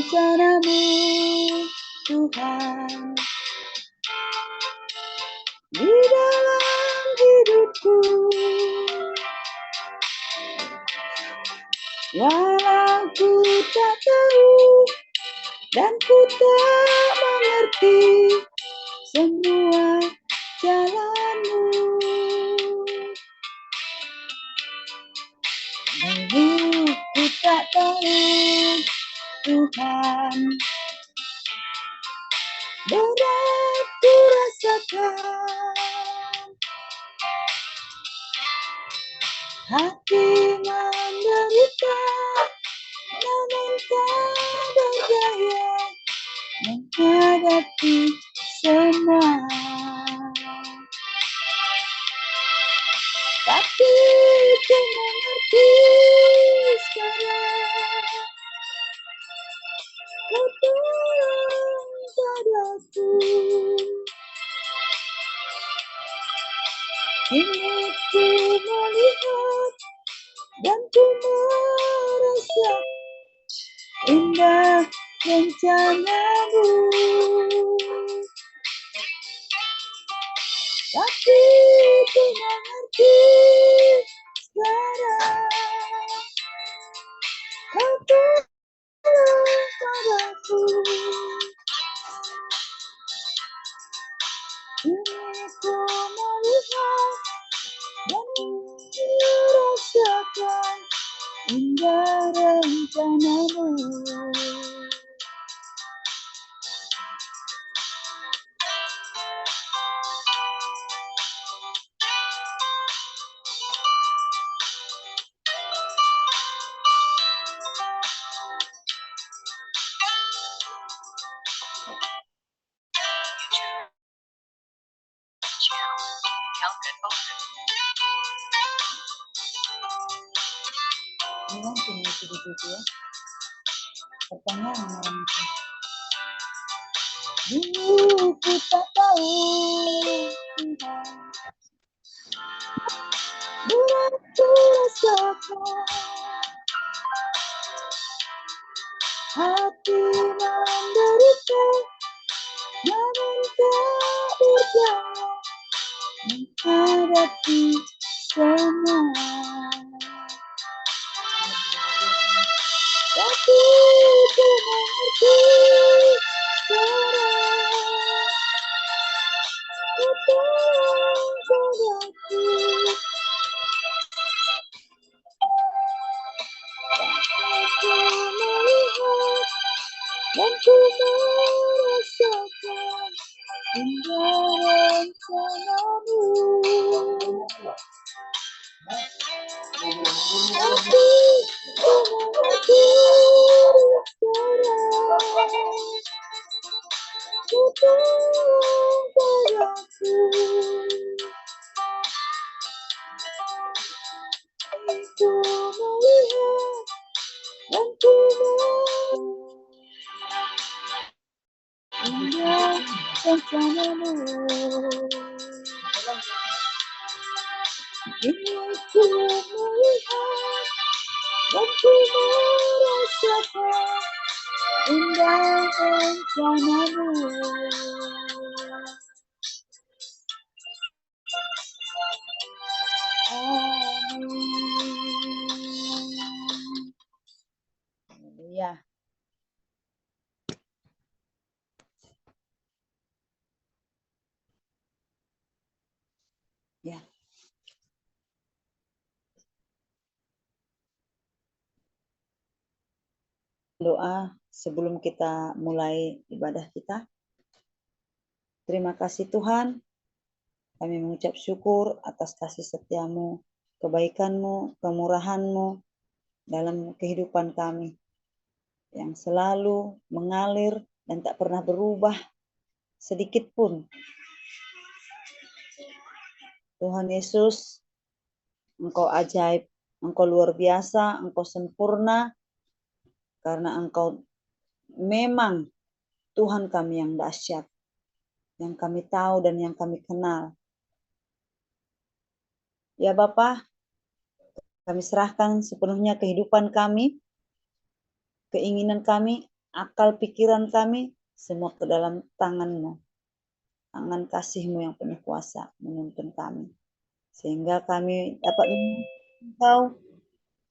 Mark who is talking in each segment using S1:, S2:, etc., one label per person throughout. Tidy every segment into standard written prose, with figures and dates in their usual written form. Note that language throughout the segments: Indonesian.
S1: rencana-Mu, Tuhan, di dalam hidupku. Walau ku tak tahu dan ku tak mengerti semua jalan-Mu, dulu ku tak tahu, Tuhan, berat ku rasakan, hati menderita, namun kau berdaya menghadapi semua. Tapi ku mengerti sekarang, Kau tolong padaku. Kini ku melihat dan ku merasa indah rencana-Mu. Tapi ku mengerti sekarang, Kau tolong padaku. Kini ku melihat dan merasakan indah rencana-Mu. Memang punya sedikit ya, pertanyaan orang itu. Dulu ku tak tahu, Tuhan, berat ku rasakan, hati menderita, namun tak berdaya menghadapi semua. Tapi ku mengerti sekarang, Kau tolong padaku. Aku melihat dan ku merasakan indah rencana-Mu. Tapi ku mengerti sekarang, Kau tolong padaku. Ku melihat dan ku indah rencana-Mu. Kini ku melihat dan ku merasakan indah rencana-Mu. Amin. Haleluya. Ya. Doa sebelum kita mulai ibadah kita. Terima kasih Tuhan, kami mengucap syukur atas kasih setia-Mu, kebaikan-Mu, kemurahan-Mu dalam kehidupan kami yang selalu mengalir dan tak pernah berubah sedikit pun. Tuhan Yesus, Engkau ajaib, Engkau luar biasa, Engkau sempurna, karena Engkau memang Tuhan kami yang dahsyat, yang kami tahu dan yang kami kenal. Ya Bapa, kami serahkan sepenuhnya kehidupan kami, keinginan kami, akal pikiran kami, semua ke dalam tangan-Mu. Tangan kasih-Mu yang penuh kuasa menuntun kami. Sehingga kami dapat Engkau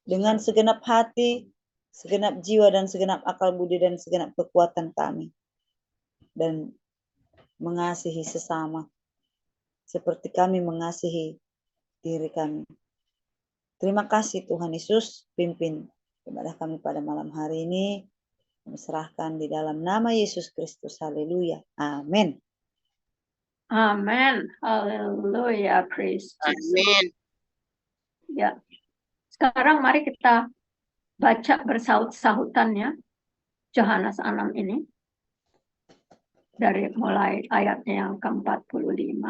S1: dengan segenap hati, segenap jiwa, dan segenap akal budi, dan segenap kekuatan kami. Dan mengasihi sesama, seperti kami mengasihi diri kami. Terima kasih Tuhan Yesus, pimpin ibadah kami pada malam hari ini. Kami serahkan di dalam nama Yesus Kristus. Haleluya. Amin.
S2: Amin. Haleluya. Praise Jesus.
S3: Amin.
S2: Ya. Sekarang mari kita baca bersaut-sahutannya Yohanes 6 ini. Dari mulai ayatnya yang ke-45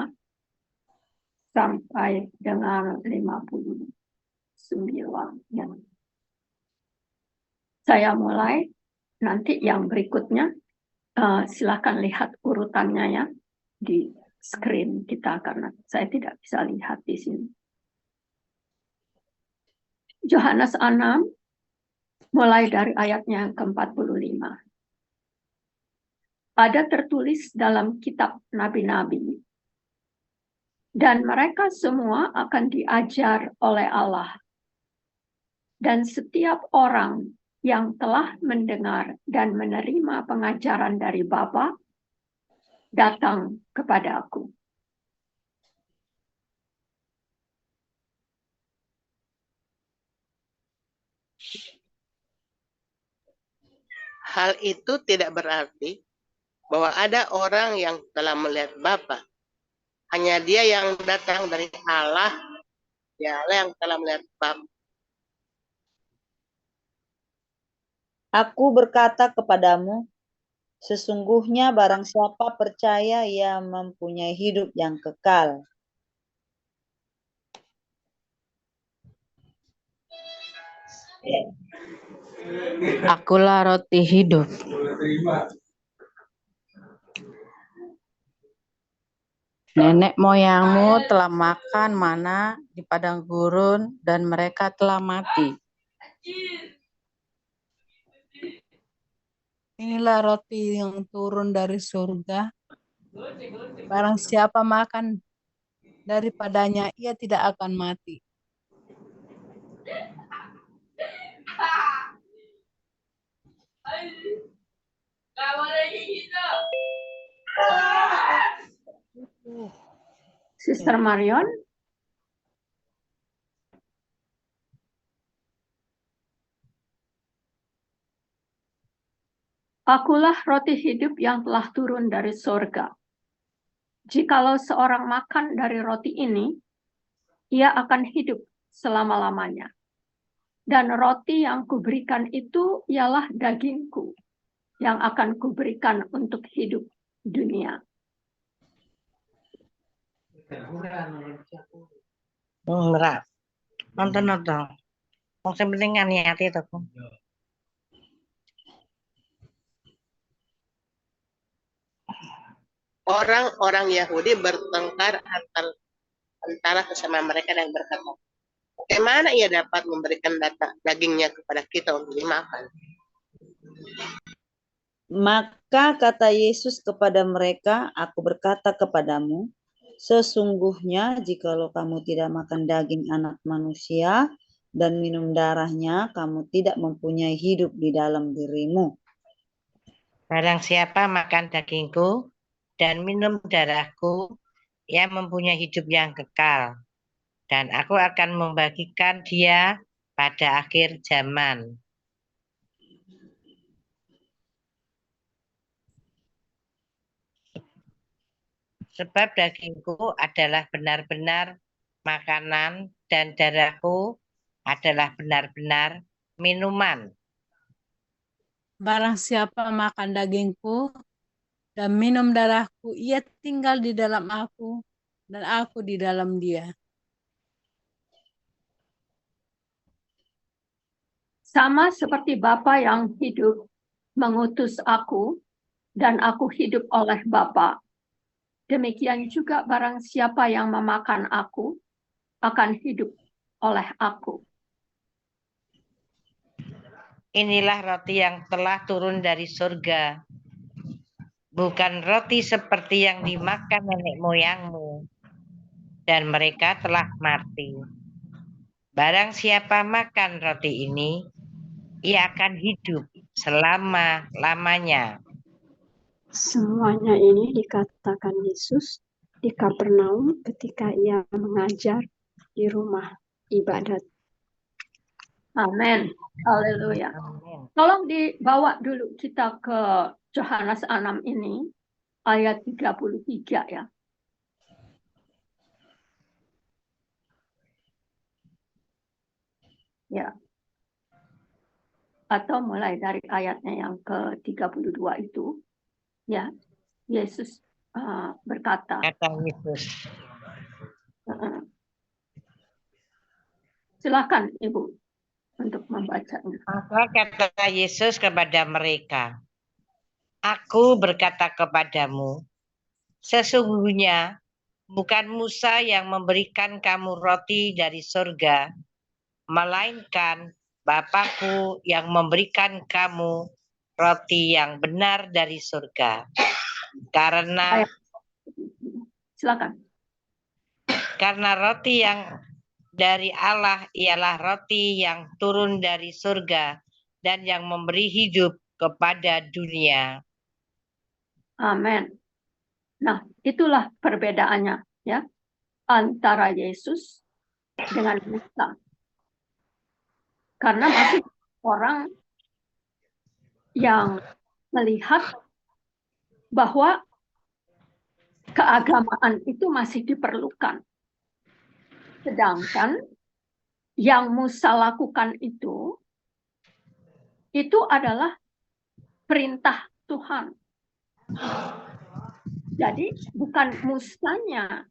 S2: sampai dengan 59. Ya. Saya mulai, nanti yang berikutnya silakan lihat urutannya ya di screen kita karena saya tidak bisa lihat di sini. Yohanes 6 mulai dari ayatnya yang ke-45. Ada tertulis dalam kitab nabi-nabi, dan mereka semua akan diajar oleh Allah. Dan setiap orang yang telah mendengar dan menerima pengajaran dari Bapa, datang kepada Aku.
S3: Hal itu tidak berarti bahwa ada orang yang telah melihat Bapa. Hanya Dia yang datang dari Allah, Dialah yang telah melihat Bapa.
S1: Aku berkata kepadamu, sesungguhnya barang siapa percaya ia mempunyai hidup yang kekal.
S4: Akulah roti hidup. Nenek moyangmu telah makan mana di padang gurun dan mereka telah mati. Inilah roti yang turun dari surga. Barang siapa makan daripadanya, ia tidak akan mati.
S2: Sister Marion, Akulah roti hidup yang telah turun dari surga. Jikalau seorang makan dari roti ini, ia akan hidup selama-lamanya. Dan roti yang kuberikan itu ialah dagingku, yang akan kuberikan untuk hidup dunia.
S5: Enggak. Nonton. Wong sing penting niati to, Bu.
S3: Orang-orang Yahudi bertengkar antara sesama mereka dan berkata, bagaimana ia dapat memberikan dagingnya kepada kita untuk dimakan?
S1: Maka kata Yesus kepada mereka, aku berkata kepadamu, sesungguhnya jikalau kamu tidak makan daging anak manusia dan minum darahnya, kamu tidak mempunyai hidup di dalam dirimu.
S5: Barang siapa makan dagingku dan minum darahku, ia mempunyai hidup yang kekal. Dan aku akan membagikan dia pada akhir zaman. Sebab dagingku adalah benar-benar makanan dan darahku adalah benar-benar minuman.
S4: Barang siapa makan dagingku dan minum darahku, ia tinggal di dalam aku dan aku di dalam dia.
S2: Sama seperti Bapa yang hidup mengutus aku, dan aku hidup oleh Bapa. Demikian juga barang siapa yang memakan aku, akan hidup oleh aku.
S5: inilah roti yang telah turun dari surga, bukan roti seperti yang dimakan nenek moyangmu, dan mereka telah mati. Barang siapa makan roti ini, ia akan hidup selama-lamanya.
S2: Semuanya ini dikatakan Yesus di Kapernaum ketika ia mengajar di rumah ibadat. Amin. Haleluya.
S5: Amin.
S2: Tolong dibawa dulu kita ke Yohanes 6 ini, ayat 33 ya. Ya. Atau mulai dari ayatnya yang ke-32 itu. Ya. Yesus berkata.
S5: Kata Yesus.
S2: Silakan Ibu untuk membacanya.
S5: Maka kata Yesus kepada mereka, Aku berkata kepadamu, sesungguhnya bukan Musa yang memberikan kamu roti dari surga, melainkan Bapakku yang memberikan kamu roti yang benar dari surga. Karena roti yang dari Allah ialah roti yang turun dari surga dan yang memberi hidup kepada dunia.
S2: Amin. Nah, itulah perbedaannya ya antara Yesus dengan Musa. Karena masih orang yang melihat bahwa keagamaan itu masih diperlukan. Sedangkan yang Musa lakukan itu adalah perintah Tuhan. Jadi bukan Musanya,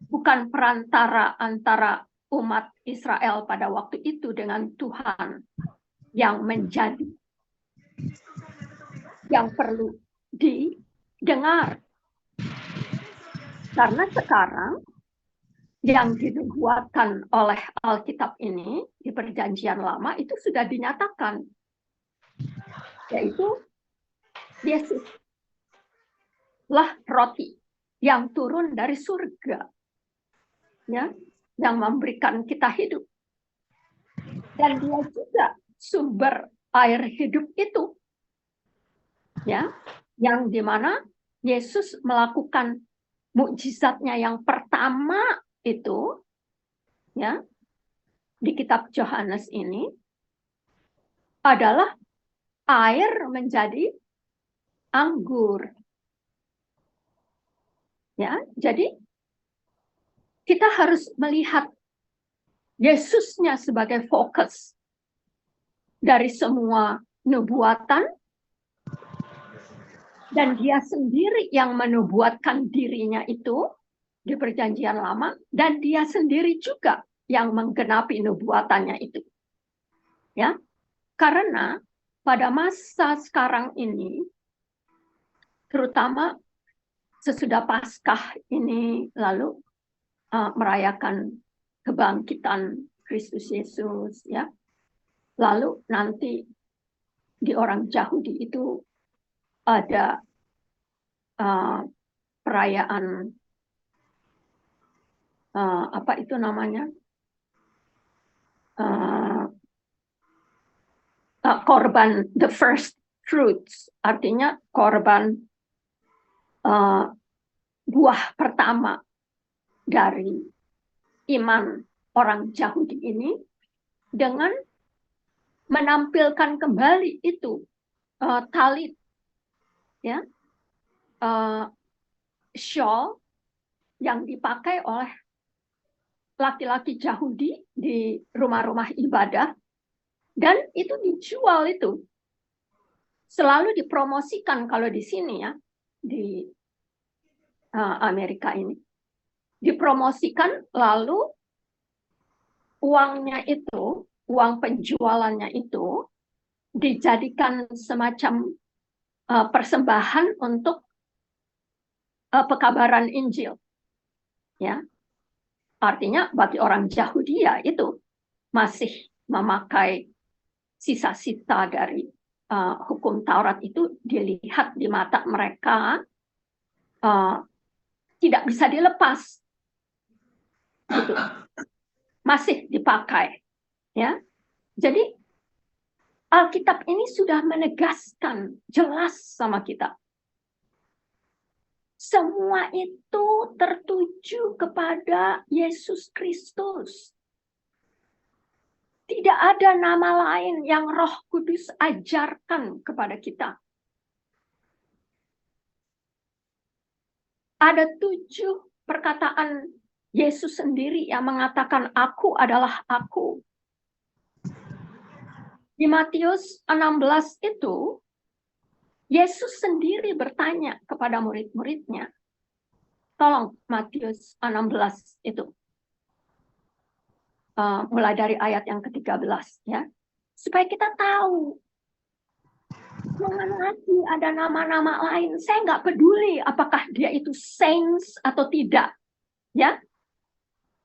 S2: bukan perantara antara umat Israel pada waktu itu dengan Tuhan yang menjadi, yang perlu didengar. Karena sekarang yang dinubuatkan oleh Alkitab ini di Perjanjian Lama itu sudah dinyatakan, yaitu Yesus lah roti yang turun dari surga, ya, yang memberikan kita hidup, dan Dia juga sumber air hidup itu, ya, yang dimana Yesus melakukan mukjizatnya yang pertama itu, ya, di kitab Yohanes ini adalah air menjadi anggur. Ya, jadi kita harus melihat Yesusnya sebagai fokus dari semua nubuatan, dan Dia sendiri yang menubuatkan dirinya itu di Perjanjian Lama, dan Dia sendiri juga yang menggenapi nubuatannya itu. Ya, karena pada masa sekarang ini, terutama sesudah Paskah ini lalu merayakan kebangkitan Kristus Yesus, ya. Lalu nanti di orang Yahudi itu ada perayaan apa itu namanya, korban the first fruits, artinya korban buah pertama dari iman orang Yahudi ini, dengan menampilkan kembali itu talit, ya, shawl yang dipakai oleh laki-laki Yahudi di rumah-rumah ibadah, dan itu dijual, itu selalu dipromosikan. Kalau di sini, ya, di Amerika ini dipromosikan, lalu uangnya itu, uang penjualannya itu dijadikan semacam persembahan untuk pekabaran Injil, ya. Artinya bagi orang Yahudi, ya, itu masih memakai sisa-sisa dari hukum Taurat itu dilihat di mata mereka tidak bisa dilepas, gitu. Masih dipakai, ya. Jadi Alkitab ini sudah menegaskan jelas sama kita. Semua itu tertuju kepada Yesus Kristus. Tidak ada nama lain yang Roh Kudus ajarkan kepada kita. Ada 7 perkataan Yesus sendiri yang mengatakan, "Aku adalah Aku." Di Matius 16 itu, Yesus sendiri bertanya kepada murid-muridnya. Tolong Matius 16 itu. Mulai dari ayat yang ke-13, ya. Supaya kita tahu. Jangan lagi ada nama-nama lain. Saya nggak peduli apakah dia itu saints atau tidak. Ya.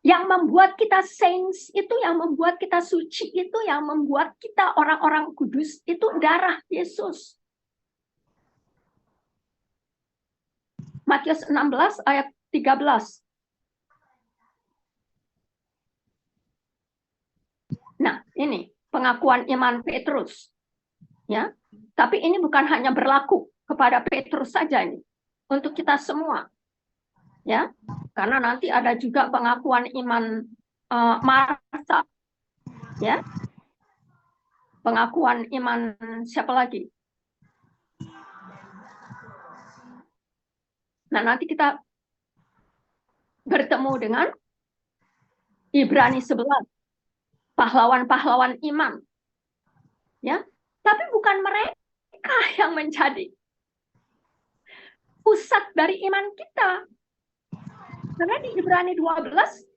S2: Yang membuat kita saints itu, yang membuat kita suci itu, yang membuat kita orang-orang kudus itu darah Yesus. Matius 16 ayat 13. Nah, ini pengakuan iman Petrus. Ya. Tapi ini bukan hanya berlaku kepada Petrus saja ini, untuk kita semua. Ya. Karena nanti ada juga pengakuan iman Martha. Ya. Pengakuan iman siapa lagi? Nah, nanti kita bertemu dengan Ibrani 11. Pahlawan-pahlawan iman. Ya. Tapi bukan mereka yang menjadi pusat dari iman kita. Karena di Ibrani 12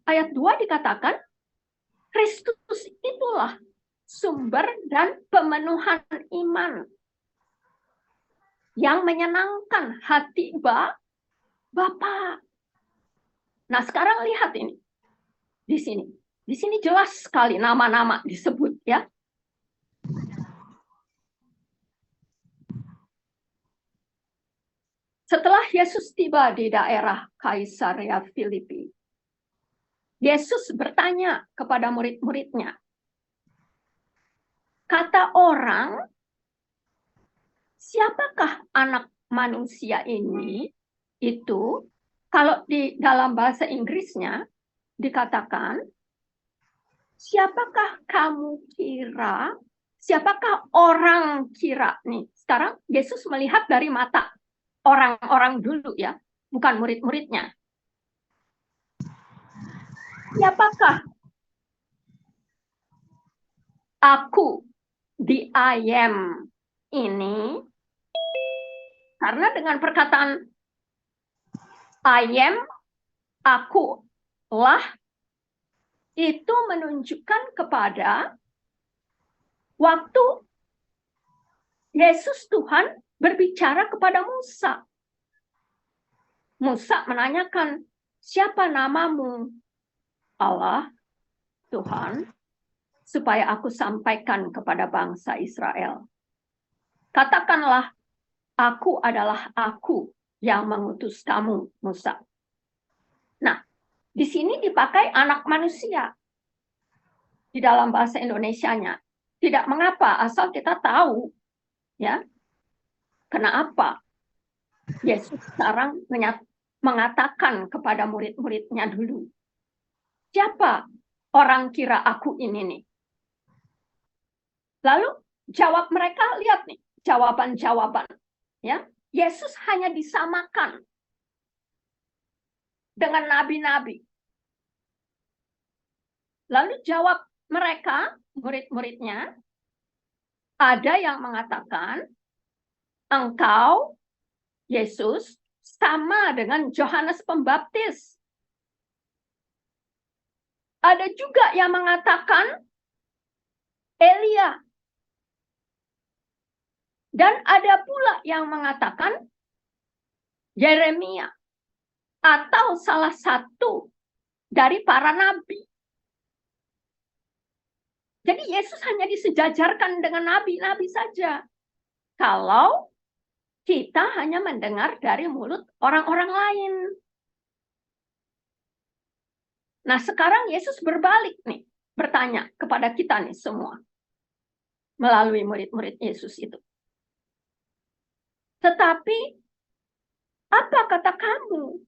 S2: ayat 2 dikatakan, Kristus itulah sumber dan pemenuhan iman yang menyenangkan hati Bapa. Nah, sekarang lihat ini. Di sini. Di sini jelas sekali nama-nama disebut, ya. Setelah Yesus tiba di daerah Kaisarea Filipi, Yesus bertanya kepada murid-muridnya, kata orang, siapakah anak manusia ini? Itu, kalau di dalam bahasa Inggrisnya dikatakan, siapakah kamu kira? Siapakah orang kira? Nih, sekarang Yesus melihat dari mata orang-orang dulu, ya, bukan murid-muridnya. Siapakah aku di I am ini? Karena dengan perkataan I am, aku lah, itu menunjukkan kepada waktu Yesus Tuhan berbicara kepada Musa. Musa menanyakan, siapa namamu? Allah, Tuhan, supaya aku sampaikan kepada bangsa Israel. Katakanlah, aku adalah aku yang mengutus kamu, Musa. Nah, di sini dipakai anak manusia. Di dalam bahasa Indonesianya. Tidak mengapa, asal kita tahu, ya, kenapa Yesus sekarang mengatakan kepada murid-muridnya dulu, siapa orang kira aku ini nih? Lalu jawab mereka, lihat nih, jawaban-jawaban. Ya, Yesus hanya disamakan dengan nabi-nabi. Lalu jawab mereka, murid-muridnya, ada yang mengatakan, engkau, Yesus, sama dengan Yohanes Pembaptis. Ada juga yang mengatakan Elia. Dan ada pula yang mengatakan Yeremia atau salah satu dari para nabi. Jadi Yesus hanya disejajarkan dengan nabi-nabi saja. Kalau kita hanya mendengar dari mulut orang-orang lain. Nah, sekarang Yesus berbalik nih, bertanya kepada kita nih semua. Melalui murid-murid Yesus itu. Tetapi, apa kata kamu?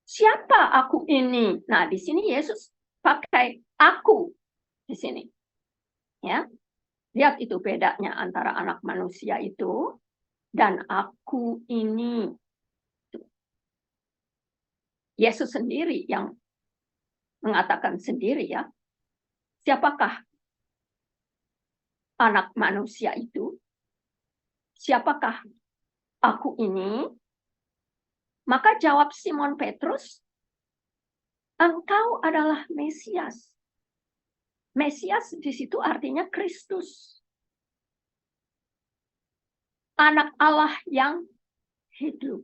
S2: Siapa aku ini? Nah, di sini Yesus pakai aku di sini. Ya. Lihat itu bedanya antara anak manusia itu dan aku ini. Yesus sendiri yang mengatakan sendiri ya. Siapakah anak manusia itu? Siapakah aku ini? Maka jawab Simon Petrus, engkau adalah Mesias. Mesias di situ artinya Kristus. Anak Allah yang hidup.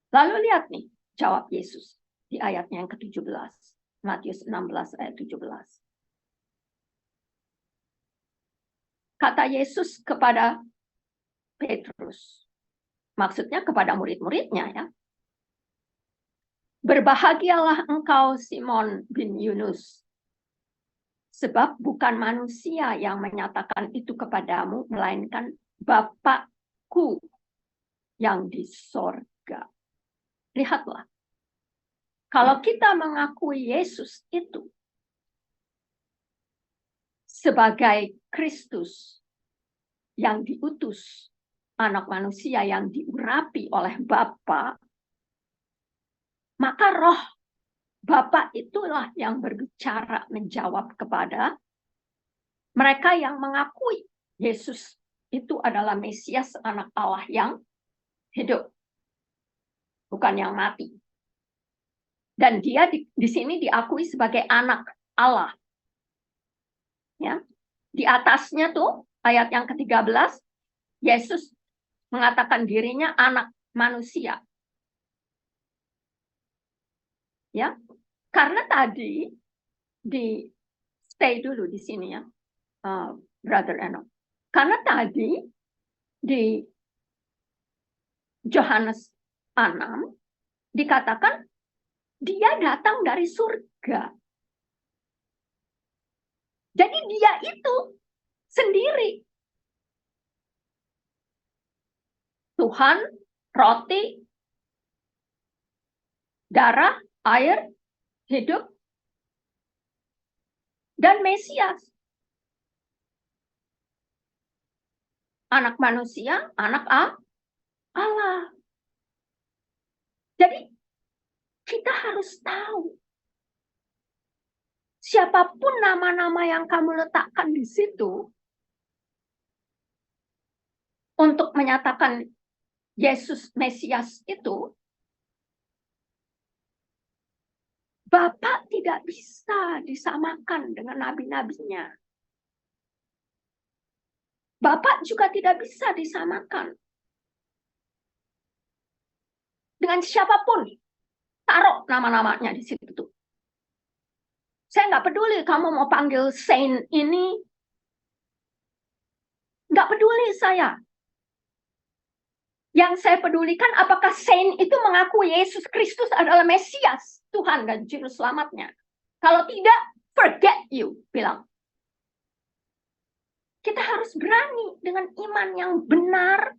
S2: Lalu lihat nih, jawab Yesus di ayatnya yang ke-17. Matius 16 ayat 17. Kata Yesus kepada Petrus, maksudnya kepada murid-muridnya ya. Berbahagialah engkau Simon bin Yunus, sebab bukan manusia yang menyatakan itu kepadamu, melainkan Bapa-Ku yang di sorga. Lihatlah, kalau kita mengakui Yesus itu sebagai Kristus yang diutus, anak manusia yang diurapi oleh Bapa, maka roh Bapa itulah yang berbicara menjawab kepada mereka yang mengakui Yesus itu adalah Mesias, anak Allah yang hidup, bukan yang mati. Dan dia di sini diakui sebagai anak Allah. Ya. Di atasnya tuh ayat yang ke-13, Yesus mengatakan dirinya anak manusia. Ya, karena tadi stay dulu di sini ya, Brother Eno. Karena tadi di Yohanes 6 dikatakan dia datang dari surga. Jadi dia itu sendiri. Tuhan, roti, darah, air, hidup, dan Mesias. Anak manusia, anak Allah. Jadi kita harus tahu. Siapapun nama-nama yang kamu letakkan di situ untuk menyatakan Yesus Mesias itu, Bapa tidak bisa disamakan dengan nabi-nabinya. Bapa juga tidak bisa disamakan dengan siapapun. Taruh nama-namanya di situ tuh. Saya nggak peduli kamu mau panggil saint ini. Nggak peduli saya. Yang saya pedulikan apakah saint itu mengaku Yesus Kristus adalah Mesias, Tuhan dan Juru Selamatnya. Kalau tidak, forget you, bilang. Kita harus berani dengan iman yang benar.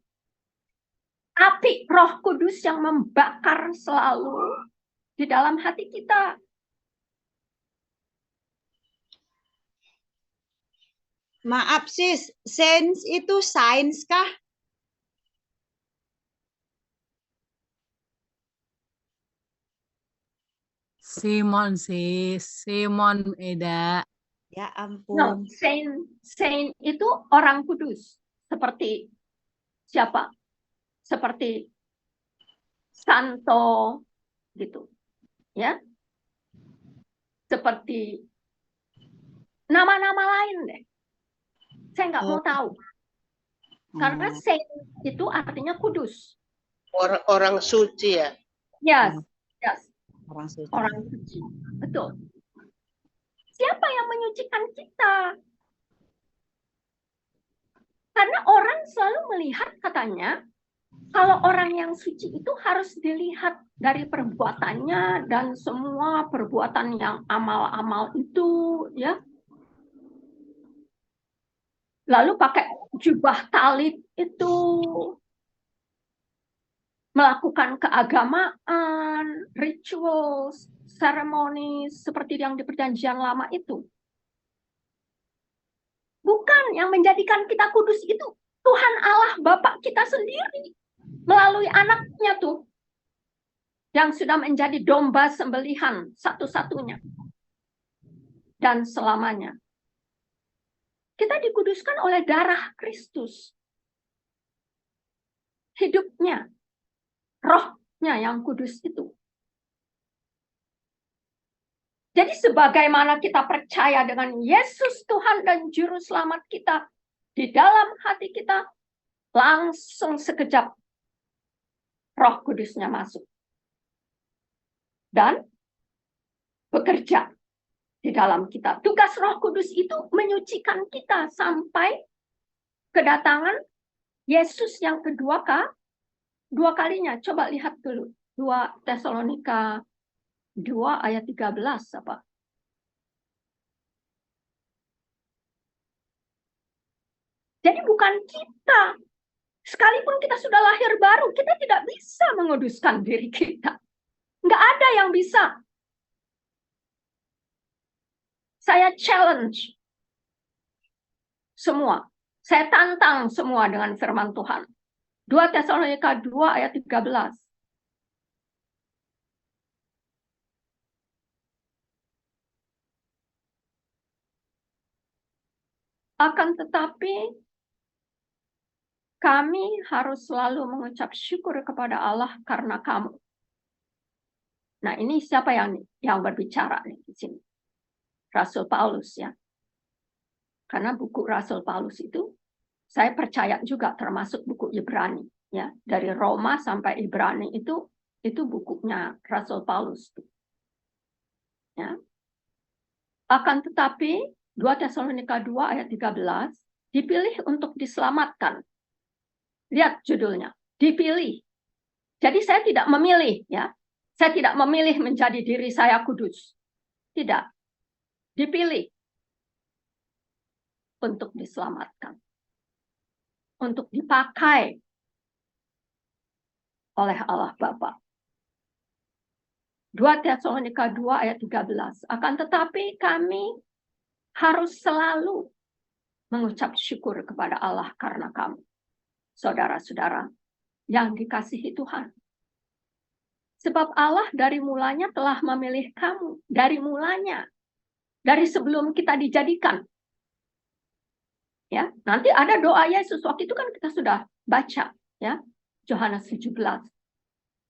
S2: Api Roh Kudus yang membakar selalu di dalam hati kita.
S1: Maaf sis, sains itu sains kah?
S4: Simon sis, Simon Eda.
S1: Ya ampun.
S2: No, saint itu orang kudus. Seperti siapa? Seperti Santo gitu. Ya. Seperti nama-nama lain deh. Saya nggak mau tahu. Karena saint itu artinya kudus.
S3: Orang suci ya.
S2: Yes, yes.
S1: Orang suci.
S2: Orang suci. Betul. siapa yang menyucikan kita? Karena orang selalu melihat katanya, kalau orang yang suci itu harus dilihat dari perbuatannya dan semua perbuatan yang amal-amal itu, ya. Lalu pakai jubah talit itu, melakukan keagamaan, ritual, seremoni seperti yang di Perjanjian Lama itu. Bukan yang menjadikan kita kudus itu Tuhan Allah Bapa kita sendiri melalui anaknya tuh yang sudah menjadi domba sembelihan satu-satunya dan selamanya. Kita dikuduskan oleh darah Kristus. Hidupnya, rohnya yang kudus itu. Jadi sebagaimana kita percaya dengan Yesus Tuhan dan Juru Selamat kita di dalam hati kita, langsung sekejap Roh Kudusnya masuk. Dan bekerja di dalam kita. Tugas Roh Kudus itu menyucikan kita sampai kedatangan Yesus yang kedua kalinya. Coba lihat dulu. 2 Tesalonika 2 ayat 13 apa? Jadi bukan kita. Sekalipun kita sudah lahir baru, kita tidak bisa menguduskan diri kita. Nggak ada yang bisa. Saya challenge semua. Saya tantang semua dengan firman Tuhan. 2 Tesalonika 2 ayat 13. Akan tetapi kami harus selalu mengucap syukur kepada Allah karena kamu. Nah, ini siapa yang berbicara nih di sini? Rasul Paulus ya. Karena buku Rasul Paulus itu saya percaya juga termasuk buku Ibrani ya. Dari Roma sampai Ibrani itu bukunya Rasul Paulus. Ya. Akan tetapi 2 Tesalonika 2 ayat 13 dipilih untuk diselamatkan. Lihat judulnya, dipilih. Jadi saya tidak memilih ya. Saya tidak memilih menjadi diri saya kudus. Tidak. Dipilih untuk diselamatkan. Untuk dipakai oleh Allah Bapa. 2 Tesalonika 2 ayat 13. Akan tetapi kami harus selalu mengucap syukur kepada Allah karena kamu. Saudara-saudara yang dikasihi Tuhan. Sebab Allah dari mulanya telah memilih kamu. Dari mulanya. Dari sebelum kita dijadikan. Ya, nanti ada doa Yesus. Waktu itu kan kita sudah baca. Ya, Yohanes 17.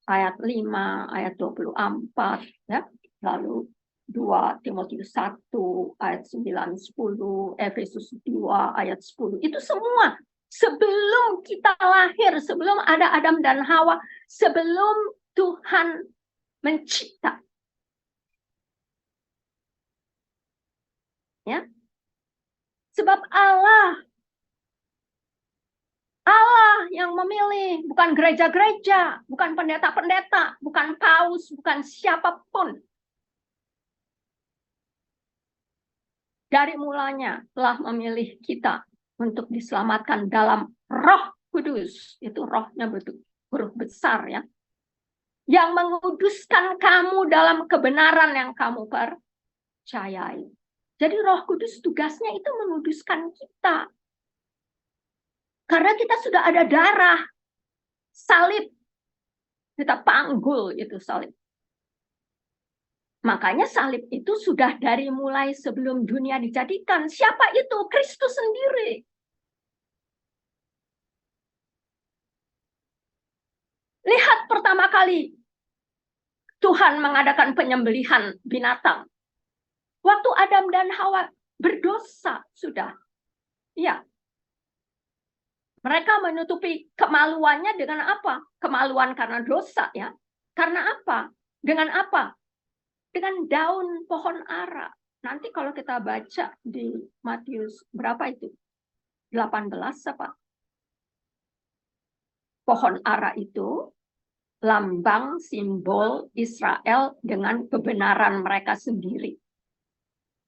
S2: Ayat 5, ayat 24. Ya, lalu 2 Timotius 1 ayat 9, 10, Efesus 2 ayat 10. Itu semua sebelum kita lahir, sebelum ada Adam dan Hawa, sebelum Tuhan mencipta. Ya. Sebab Allah yang memilih, bukan gereja-gereja, bukan pendeta-pendeta, bukan paus, bukan siapapun. Dari mulanya telah memilih kita untuk diselamatkan dalam Roh Kudus. Itu rohnya huruf besar ya. Yang menguduskan kamu dalam kebenaran yang kamu percayai. Jadi Roh Kudus tugasnya itu menguduskan kita. Karena kita sudah ada darah. Salib. Kita panggul itu salib. Makanya salib itu sudah dari mulai sebelum dunia dijadikan. Siapa itu? Kristus sendiri. Lihat pertama kali Tuhan mengadakan penyembelihan binatang. Waktu Adam dan Hawa berdosa sudah. Ya. Mereka menutupi kemaluannya dengan apa? Kemaluan karena dosa ya. Karena apa? Dengan apa? Dengan daun pohon ara. nanti kalau kita baca di Matius berapa itu? 18 apa? Pohon ara itu lambang simbol Israel dengan kebenaran mereka sendiri.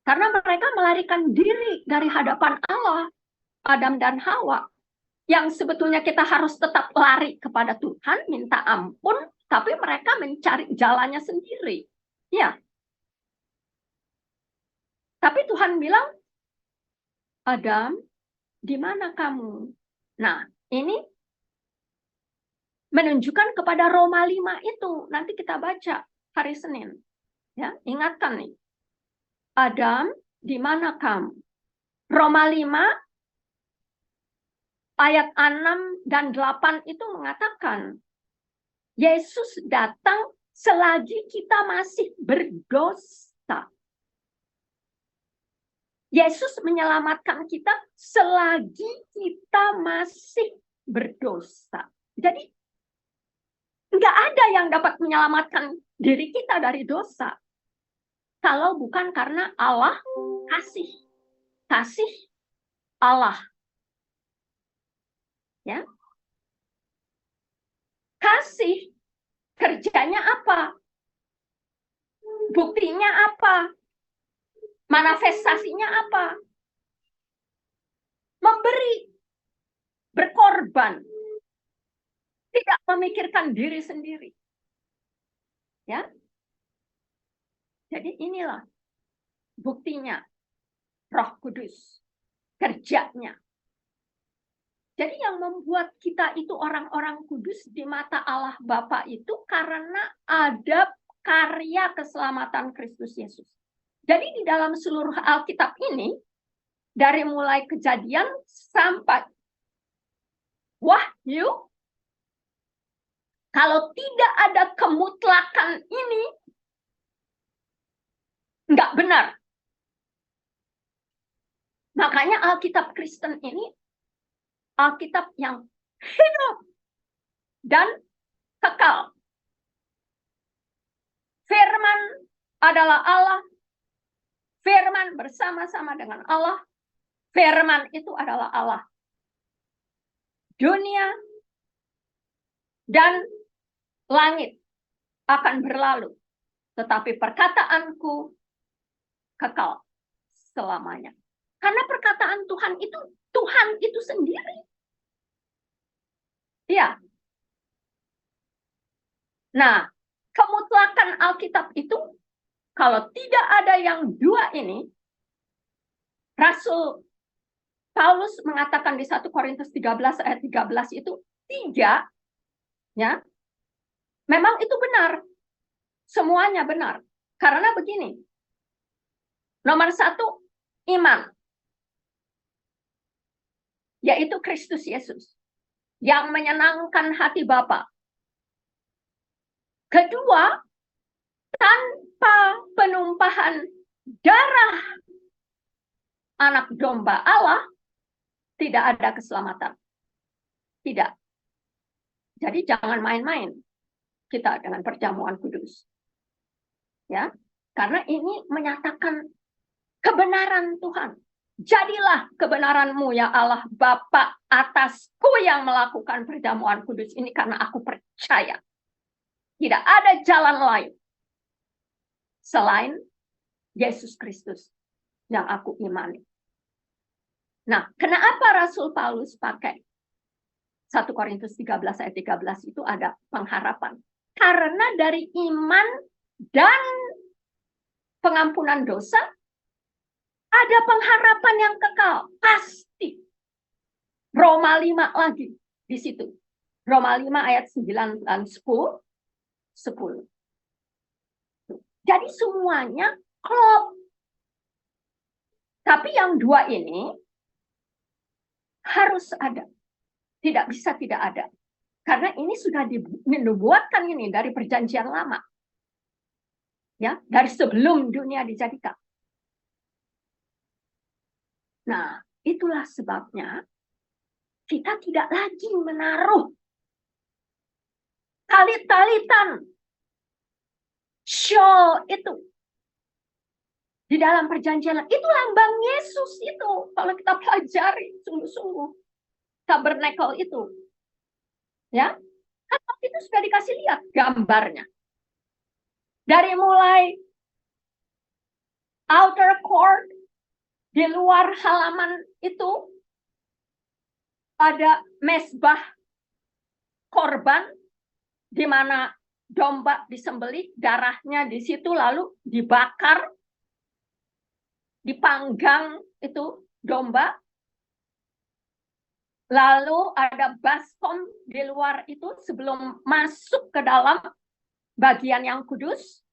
S2: Karena mereka melarikan diri dari hadapan Allah, Adam dan Hawa. Yang sebetulnya kita harus tetap lari kepada Tuhan, minta ampun, tapi mereka mencari jalannya sendiri. Ya. Tapi Tuhan bilang, Adam, di mana kamu? Nah, ini menunjukkan kepada Roma 5 itu. Nanti kita baca hari Senin. Ya, ingatkan nih. Adam, di mana kamu? Roma 5 ayat 6 dan 8 itu mengatakan Yesus datang selagi kita masih berdosa. Yesus menyelamatkan kita selagi kita masih berdosa. Jadi nggak ada yang dapat menyelamatkan diri kita dari dosa kalau bukan karena Allah kasih Allah. Ya. Kasih kerjanya apa? Buktinya apa? Manifestasinya apa? Memberi, berkorban, tidak memikirkan diri sendiri. Ya. Jadi inilah buktinya Roh Kudus, kerjanya. Jadi yang membuat kita itu orang-orang kudus di mata Allah Bapa itu karena ada karya keselamatan Kristus Yesus. Jadi di dalam seluruh Alkitab ini, dari mulai Kejadian sampai Wahyu, kalau tidak ada kemutlakan ini, nggak benar. Makanya Alkitab Kristen ini Alkitab yang hidup dan kekal. Firman adalah Allah. Firman bersama-sama dengan Allah. Firman itu adalah Allah. Dunia dan langit akan berlalu. Tetapi perkataanku kekal selamanya. Karena perkataan Tuhan itu sendiri. Ya. Nah, kemutlakan Alkitab itu, kalau tidak ada yang dua ini, Rasul Paulus mengatakan di 1 Korintus 13 ayat 13 itu, tiga, ya, memang itu benar. Semuanya benar. Karena begini, nomor satu, iman. Yaitu Kristus Yesus yang menyenangkan hati Bapa. Kedua, tanpa penumpahan darah anak domba Allah tidak ada keselamatan. Tidak. Jadi jangan main-main kita dengan perjamuan kudus. Ya, karena ini menyatakan kebenaran Tuhan. Jadilah kebenaranmu ya Allah Bapa atasku yang melakukan perjamuan kudus ini karena aku percaya. Tidak ada jalan lain selain Yesus Kristus yang aku imani. Nah, kenapa Rasul Paulus pakai 1 Korintus 13 ayat 13 itu ada pengharapan? Karena dari iman dan pengampunan dosa ada pengharapan yang kekal, pasti. Roma 5 lagi di situ. Roma 5 ayat 9 dan 10. Jadi semuanya klop. Tapi yang dua ini harus ada. Tidak bisa tidak ada. Karena ini sudah dinubuatkan ini dari perjanjian lama. Ya, dari sebelum dunia dijadikan. Nah, itulah sebabnya kita tidak lagi menaruh talit-talitan shawl itu di di dalam perjanjian lama. Itu lambang Yesus itu. Kalau kita pelajari sungguh-sungguh tabernakel itu. Ya. Kan waktu itu sudah dikasih lihat gambarnya. Dari mulai outer court, di luar halaman itu ada mezbah korban, di mana domba disembelih, darahnya di situ lalu dibakar, dipanggang itu domba. Lalu ada baskom di luar itu sebelum masuk ke dalam bagian yang kudus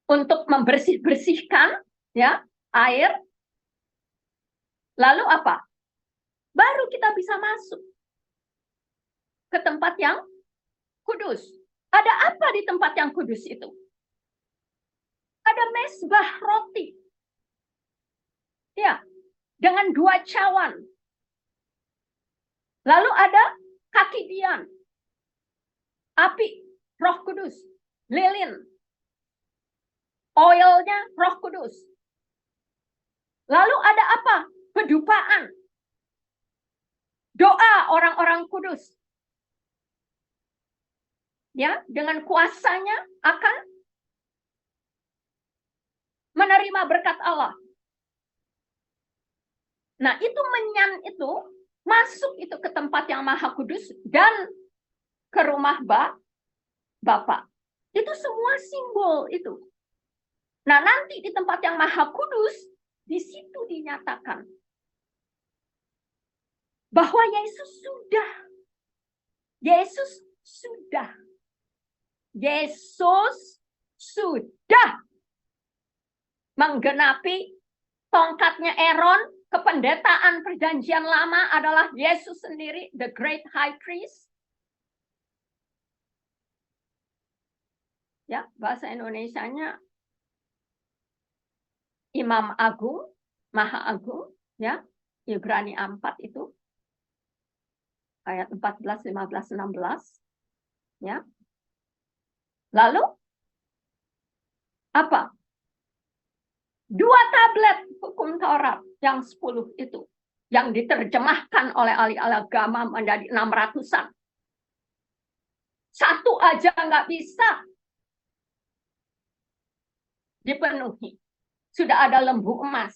S2: untuk membersih-bersihkan ya air. Lalu apa? Baru kita bisa masuk ke tempat yang kudus. Ada apa di tempat yang kudus itu? Ada mezbah roti. Ya, dengan 2 cawan. Lalu ada kaki dian. Api, Roh Kudus, lilin. Oilnya Roh Kudus. Lalu ada apa? Kedupaan. Doa orang-orang kudus. Ya, dengan kuasanya akan menerima berkat Allah. Nah, itu menyan itu masuk itu ke tempat yang maha kudus dan ke rumah Bapa. Itu semua simbol itu. Nah, nanti di tempat yang maha kudus, di situ dinyatakan bahwa Yesus sudah menggenapi tongkatnya Aaron. Kependetaan perjanjian lama adalah Yesus sendiri, the great high priest. Ya, bahasa Indonesianya Imam Agung, Maha Agung, ya. Ibrani 4 itu. Ayat 14, 15, 16. Ya. Lalu apa? 2 tablet hukum Taurat yang 10 itu. Yang diterjemahkan oleh ahli-ahli agama menjadi 600-an. Satu aja nggak bisa dipenuhi. Sudah ada lembu emas.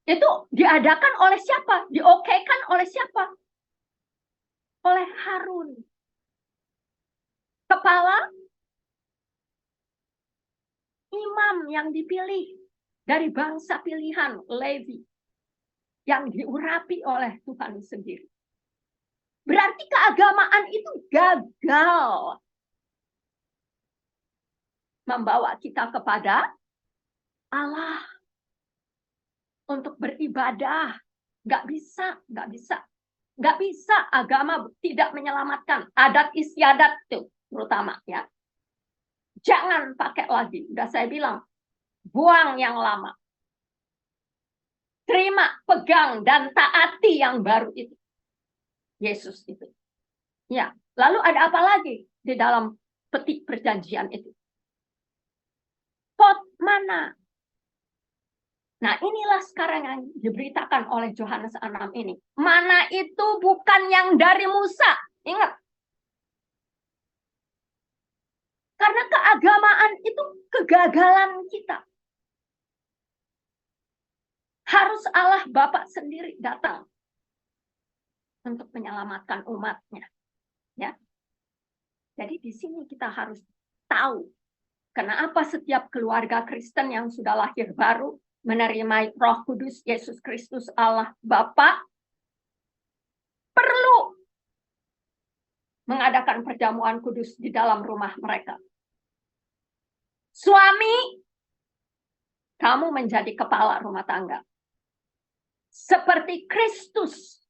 S2: Itu diadakan oleh siapa? Diokekan oleh siapa? Oleh Harun. Kepala imam yang dipilih dari bangsa pilihan Levi yang diurapi oleh Tuhan sendiri. Berarti keagamaan itu gagal membawa kita kepada Allah untuk beribadah. Nggak bisa agama tidak menyelamatkan. Adat istiadat itu terutama ya. Jangan pakai lagi. Udah saya bilang, buang yang lama. Terima, pegang, dan taati yang baru itu. Yesus itu. Ya, lalu ada apa lagi di dalam peti perjanjian itu? Pot mana? Nah, inilah sekarang yang diberitakan oleh Yohanes 6 ini. Mana itu bukan yang dari Musa. Ingat. Karena keagamaan itu kegagalan kita. Harus Allah Bapa sendiri datang untuk menyelamatkan umatnya. Ya. Jadi di sini kita harus tahu kenapa setiap keluarga Kristen yang sudah lahir baru menerima Roh Kudus Yesus Kristus Allah Bapa perlu mengadakan perjamuan kudus di dalam rumah mereka. Suami, kamu menjadi kepala rumah tangga. Seperti Kristus,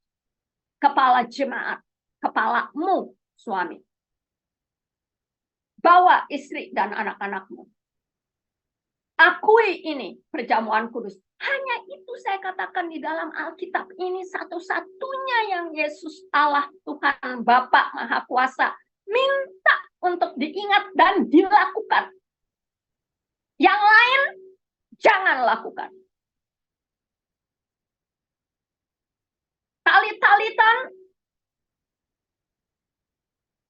S2: kepala jemaat, kepalamu, suami. Bawa istri dan anak-anakmu. Akui ini perjamuan kudus. Hanya itu saya katakan di dalam Alkitab ini satu-satunya yang Yesus Allah Tuhan Bapa Maha Kuasa minta untuk diingat dan dilakukan. Yang lain jangan lakukan. Talit-talitan,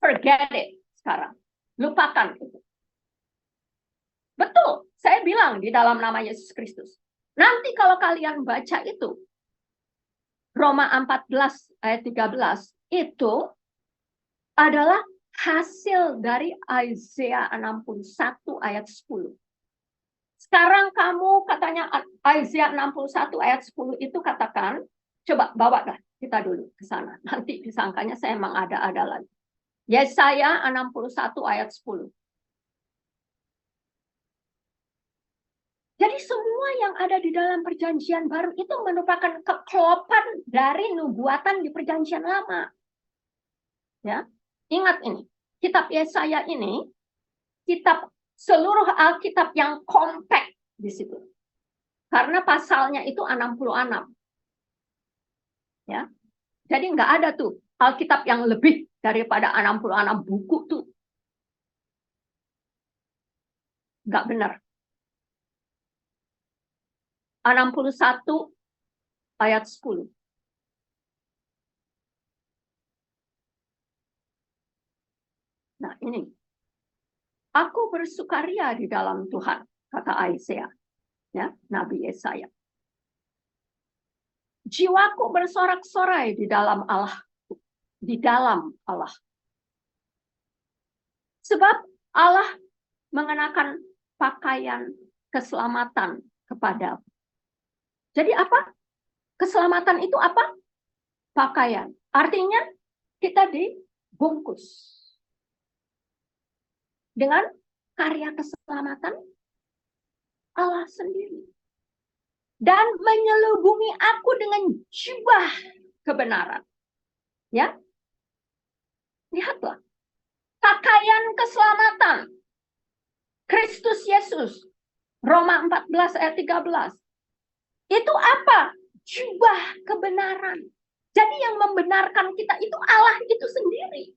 S2: forget it sekarang. Lupakan itu. Betul, saya bilang di dalam nama Yesus Kristus. Nanti kalau kalian baca itu, Roma 14 ayat 13, itu adalah hasil dari Yesaya 61 ayat 10. Sekarang kamu katanya Yesaya 61 ayat 10 itu katakan, coba bawa dah kita dulu ke sana. Nanti disangkanya saya mengada-ada lagi. Yesaya 61 ayat 10. Jadi semua yang ada di dalam perjanjian baru itu merupakan keklopan dari nubuatan di perjanjian lama. Ya, ingat ini, kitab Yesaya ini, kitab seluruh Alkitab yang kompak di situ. Karena pasalnya itu 66. Ya. Jadi nggak ada tuh Alkitab yang lebih daripada 66 buku tuh. Nggak benar. 61 ayat 10. Nah ini. Aku bersukaria di dalam Tuhan, kata Yesaya. Ya, Nabi Yesaya. Jiwaku bersorak-sorai di dalam Allah. Di dalam Allah. Sebab Allah mengenakan pakaian keselamatan kepada. Jadi apa? Keselamatan itu apa? Pakaian. Artinya kita dibungkus dengan karya keselamatan Allah sendiri. Dan menyelubungi aku dengan jubah kebenaran. Ya. Lihatlah. Pakaian keselamatan. Kristus Yesus. Roma 14 ayat 13. Itu apa? Jubah kebenaran. Jadi yang membenarkan kita itu Allah itu sendiri.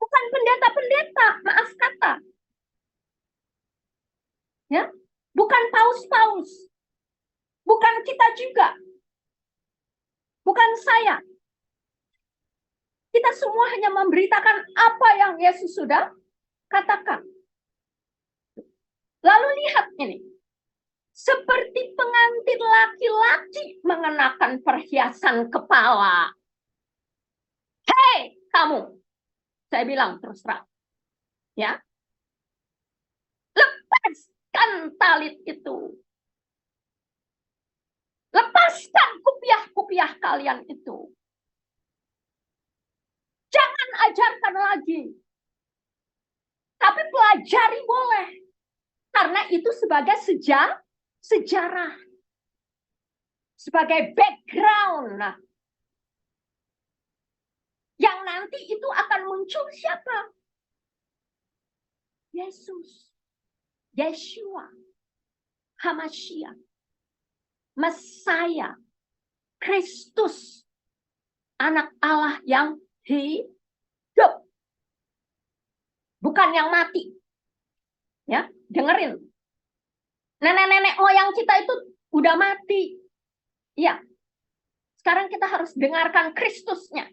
S2: Bukan pendeta-pendeta, maaf kata. Ya, bukan paus-paus. Bukan kita juga. Bukan saya. Kita semua hanya memberitakan apa yang Yesus sudah katakan. Lalu lihat ini. Seperti pengantin laki-laki mengenakan perhiasan kepala. Hei, kamu. Saya bilang terus terang. Ya. Lepaskan talit itu. Lepaskan kupiah-kupiah kalian itu. Jangan ajarkan lagi. Tapi pelajari boleh. Karena itu sebagai sejarah. Sebagai background. Nah, yang nanti itu akan muncul siapa? Yesus. Yeshua. Hamashiach. Messiah. Kristus. Anak Allah yang hidup. Bukan yang mati. Ya, dengerin. Nenek-nenek moyang kita itu udah mati. Iya. Sekarang kita harus dengarkan Kristusnya.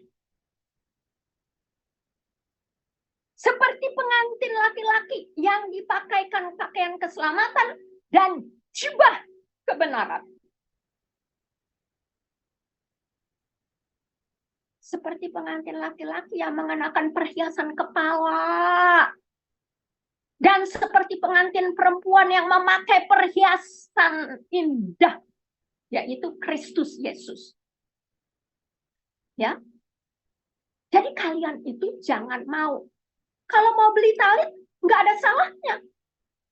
S2: Seperti pengantin laki-laki yang dipakaikan pakaian keselamatan dan jubah kebenaran. Seperti pengantin laki-laki yang mengenakan perhiasan kepala. Dan seperti pengantin perempuan yang memakai perhiasan indah. Yaitu Kristus Yesus. Ya. Jadi kalian itu jangan mau. Kalau mau beli talit, nggak ada salahnya.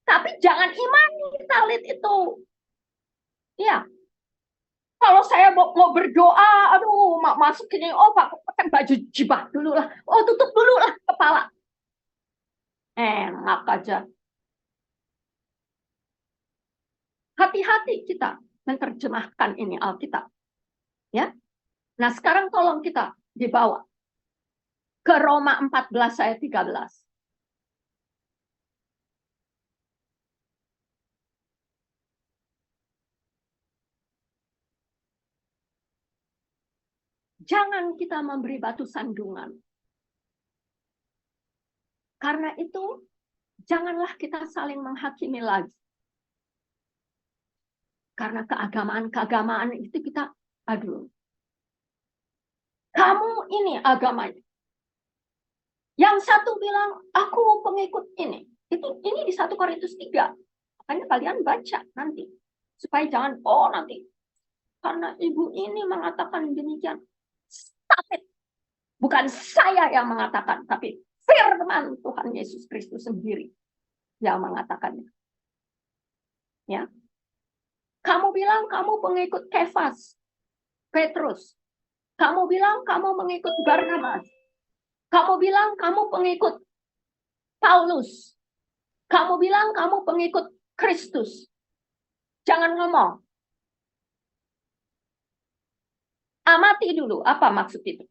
S2: Tapi jangan imani talit itu. Ya. Kalau saya mau berdoa, aduh, masuk ini, oh pakai baju jubah dulu lah. Oh, tutup dulu lah kepala. Enak aja. Hati-hati kita menerjemahkan ini Alkitab. Ya. Nah, sekarang tolong kita dibawa ke Roma 14 ayat 13. Jangan kita memberi batu sandungan. Karena itu, janganlah kita saling menghakimi lagi. Karena keagamaan itu kita, aduh, kamu ini agamanya. Yang satu bilang, aku pengikut ini. Ini di 1 Korintus 3. Makanya kalian baca nanti. Supaya jangan, nanti. Karena ibu ini mengatakan demikian. Stop it. Bukan saya yang mengatakan, tapi firman Tuhan Yesus Kristus sendiri yang mengatakannya. Ya. Kamu bilang kamu pengikut Kefas, Petrus. Kamu bilang kamu mengikut Barnabas. Kamu bilang kamu pengikut Paulus. Kamu bilang kamu pengikut Kristus. Jangan ngomong. Amati dulu apa maksud itu.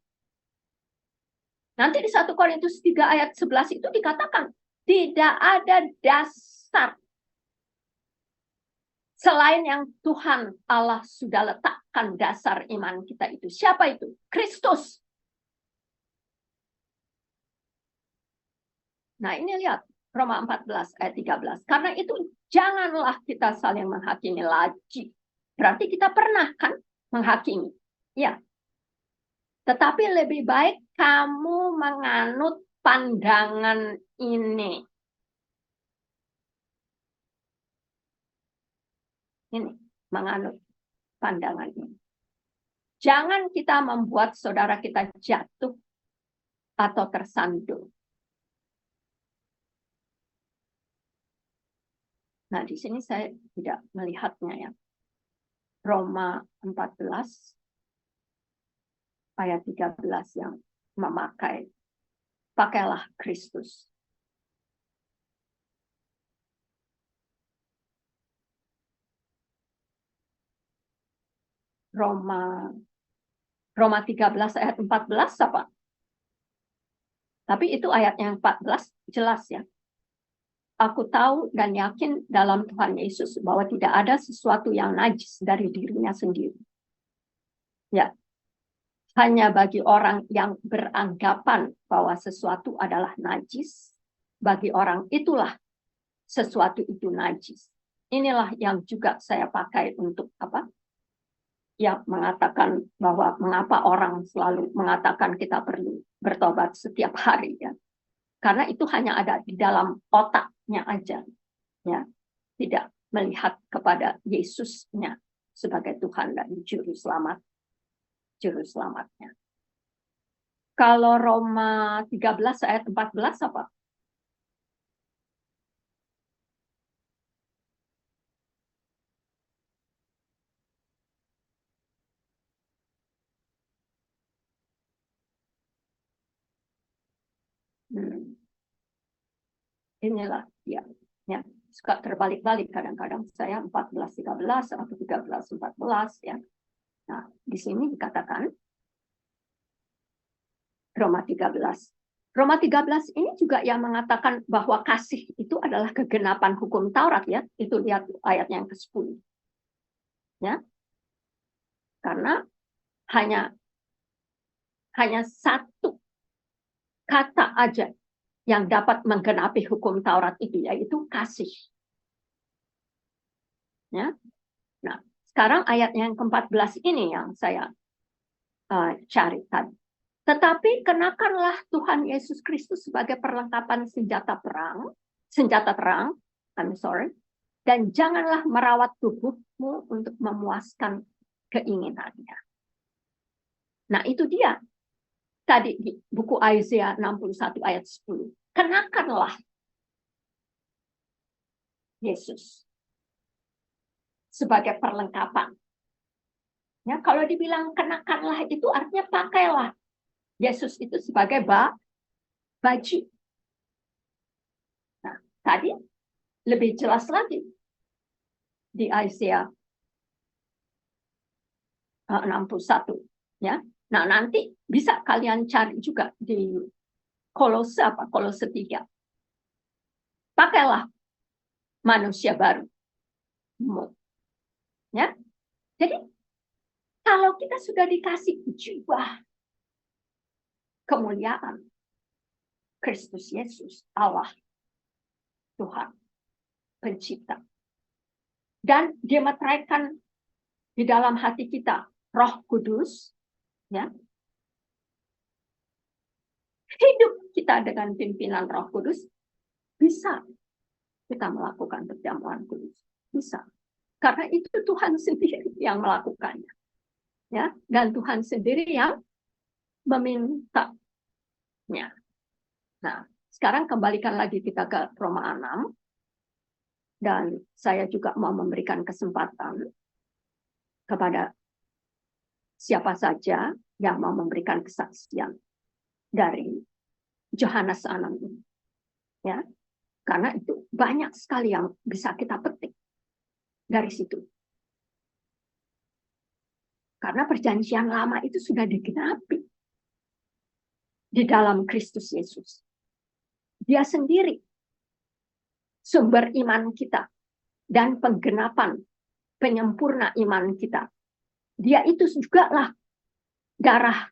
S2: Nanti di 1 Korintus 3 ayat 11 itu dikatakan, tidak ada dasar selain yang Tuhan Allah sudah letakkan dasar iman kita itu. Siapa itu? Kristus. Nah ini lihat, Roma 14 ayat 13. Karena itu janganlah kita saling menghakimi lagi. Berarti kita pernah kan menghakimi. Ya. Tetapi lebih baik kamu menganut pandangan ini. Ini, menganut pandangan ini. Jangan kita membuat saudara kita jatuh atau tersandung. Nah, di sini saya tidak melihatnya ya. Roma 14 ayat 13 yang memakai pakailah Kristus. Roma 13 ayat 14 apa? Tapi itu ayat yang 14 jelas ya. Aku tahu dan yakin dalam Tuhan Yesus bahwa tidak ada sesuatu yang najis dari dirinya sendiri. Ya. Hanya bagi orang yang beranggapan bahwa sesuatu adalah najis, bagi orang itulah sesuatu itu najis. Inilah yang juga saya pakai untuk apa? Ya, mengatakan bahwa mengapa orang selalu mengatakan kita perlu bertobat setiap hari ya. Karena itu hanya ada di dalam otaknya aja. Ya. Tidak melihat kepada Yesusnya sebagai Tuhan dan juru selamatnya. Kalau Roma 13 ayat 14 apa? Inilah dia. Ya, suka terbalik-balik kadang-kadang saya 14-13 atau 13-14 ya. Nah, di sini dikatakan Roma 13. Roma 13 ini juga yang mengatakan bahwa kasih itu adalah kegenapan hukum Taurat ya. Itu lihat ayat yang ke-10. Ya. Karena hanya satu kata aja yang dapat menggenapi hukum Taurat itu, yaitu kasih. Ya. Nah, sekarang ayat yang ke-14 ini yang saya cari tadi. Tetapi kenakanlah Tuhan Yesus Kristus sebagai perlengkapan senjata terang, dan janganlah merawat tubuhmu untuk memuaskan keinginannya. Nah, itu dia. Tadi di buku Yesaya 61 ayat 10. Kenakanlah Yesus sebagai perlengkapan. Ya, kalau dibilang kenakanlah itu artinya pakailah Yesus itu sebagai baju. Nah, tadi lebih jelas lagi di Yesaya 61 ya. Nah, nanti bisa kalian cari juga di Kolose 3. Pakailah manusia baru. Ya. Jadi kalau kita sudah dikasih jubah kemuliaan Kristus Yesus, Allah, Tuhan, Pencipta. Dan dimeteraikan di dalam hati kita Roh Kudus, ya. Hidup kita dengan pimpinan Roh Kudus, bisa kita melakukan perjamuan kudus. Bisa. Karena itu Tuhan sendiri yang melakukannya. Ya, dan Tuhan sendiri yang memintanya. Nah, sekarang kembalikan lagi kita ke Roma 6. Dan saya juga mau memberikan kesempatan kepada siapa saja yang mau memberikan kesaksian dari Yohanes 6 ini. Ya, karena itu banyak sekali yang bisa kita petik dari situ. Karena perjanjian lama itu sudah digenapi di dalam Kristus Yesus. Dia sendiri sumber iman kita dan penggenapan penyempurna iman kita. Dia itu juga lah darah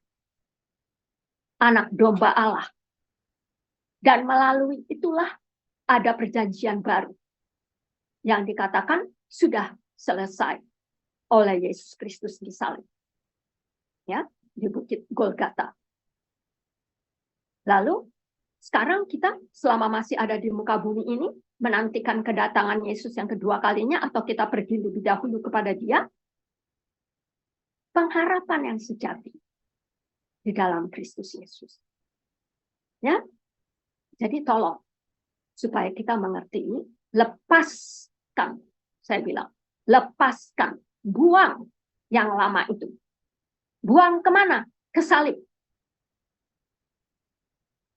S2: anak domba Allah. Dan melalui itulah ada perjanjian baru yang dikatakan sudah selesai oleh Yesus Kristus di salib. Ya, di Bukit Golgata. Lalu sekarang kita selama masih ada di muka bumi ini menantikan kedatangan Yesus yang kedua kalinya, atau kita pergi lebih dahulu kepada Dia. Pengharapan yang sejati di dalam Kristus Yesus. Ya. Jadi tolong supaya kita mengerti ini, lepaskan, saya bilang, lepaskan, buang yang lama itu. Buang kemana? Ke salib.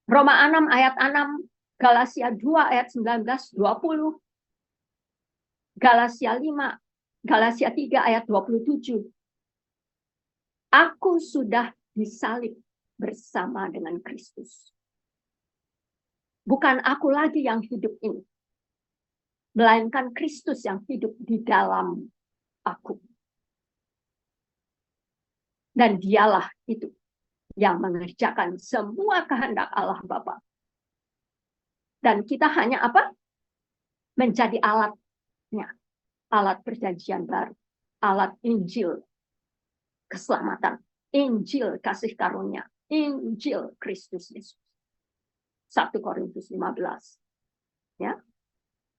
S2: Roma 6 ayat 6, Galatia 2 ayat 19-20, Galatia 5, Galatia 3 ayat 27. Aku sudah disalib bersama dengan Kristus. Bukan aku lagi yang hidup ini, melainkan Kristus yang hidup di dalam aku. Dan Dialah itu yang mengerjakan semua kehendak Allah Bapa. Dan kita hanya apa? Menjadi alatnya. Alat perjanjian baru. Alat Injil keselamatan. Injil kasih karunia. Injil Kristus Yesus. 1 Korintus 15. Ya.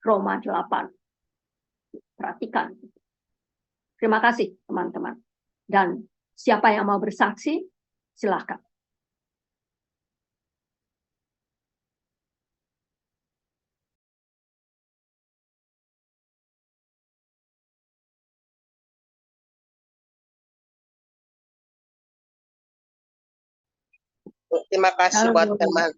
S2: Roma 8. Perhatikan. Terima kasih teman-teman. Dan siapa yang mau bersaksi, silakan.
S3: Terima kasih
S2: Halo.
S3: buat firman.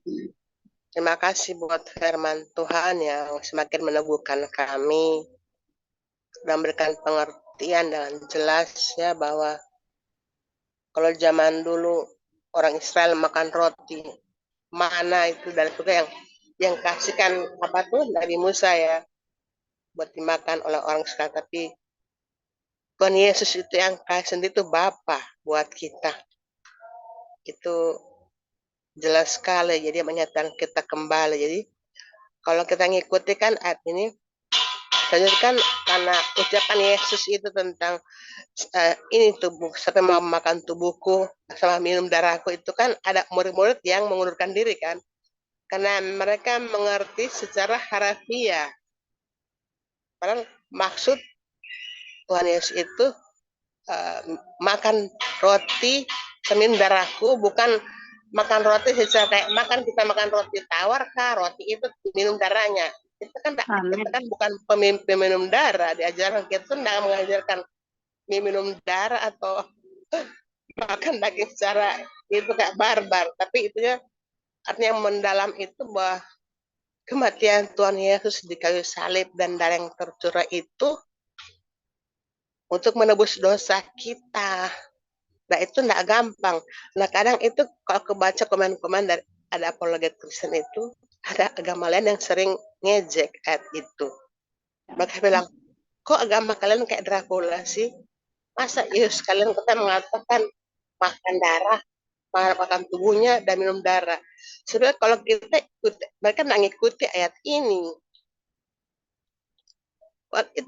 S3: Terima kasih buat firman Tuhan yang semakin meneguhkan kami dan memberikan pengertian dengan jelas ya bahwa kalau zaman dulu orang Israel makan roti mana itu dari surga yang kasihkan apa tuh dari Musa ya buat dimakan oleh orang Israel, tapi Tuhan Yesus itu yang kasih sendiri itu Bapa buat kita. Itu jelas sekali, jadi menyatakan kita kembali. Jadi kalau kita ngikuti kan ayat ini, jadi kan karena ucapan Yesus itu tentang ini tubuh, sampai mau makan tubuhku sama minum darahku, itu kan ada murid-murid yang mengundurkan diri kan, karena mereka mengerti secara harfiah. Padahal maksud Tuhan Yesus itu makan roti minum darahku, bukan makan roti secara kayak kita makan roti tawar kah, roti itu minum darahnya. Itu kan kita kan bukan peminum darah. Diajarkan kita tuh tidak mengajarkan minum darah atau makan daging secara itu kayak barbar. Tapi itunya artinya mendalam itu bahwa kematian Tuhan Yesus di kayu salib dan darah yang tercurah itu untuk menebus dosa kita. Nah itu tidak gampang. Nah kadang itu kalau kebaca komen-komen dari ada apologet Kristen itu, ada agama lain yang sering ngejek ayat itu. Mereka bilang, kok agama kalian kayak Dracula sih? Masa Yesus kalian kita mengatakan makan darah, mengharapkan tubuhnya dan minum darah. Sebenarnya kalau kita ikuti, mereka nggak ngikuti ayat ini.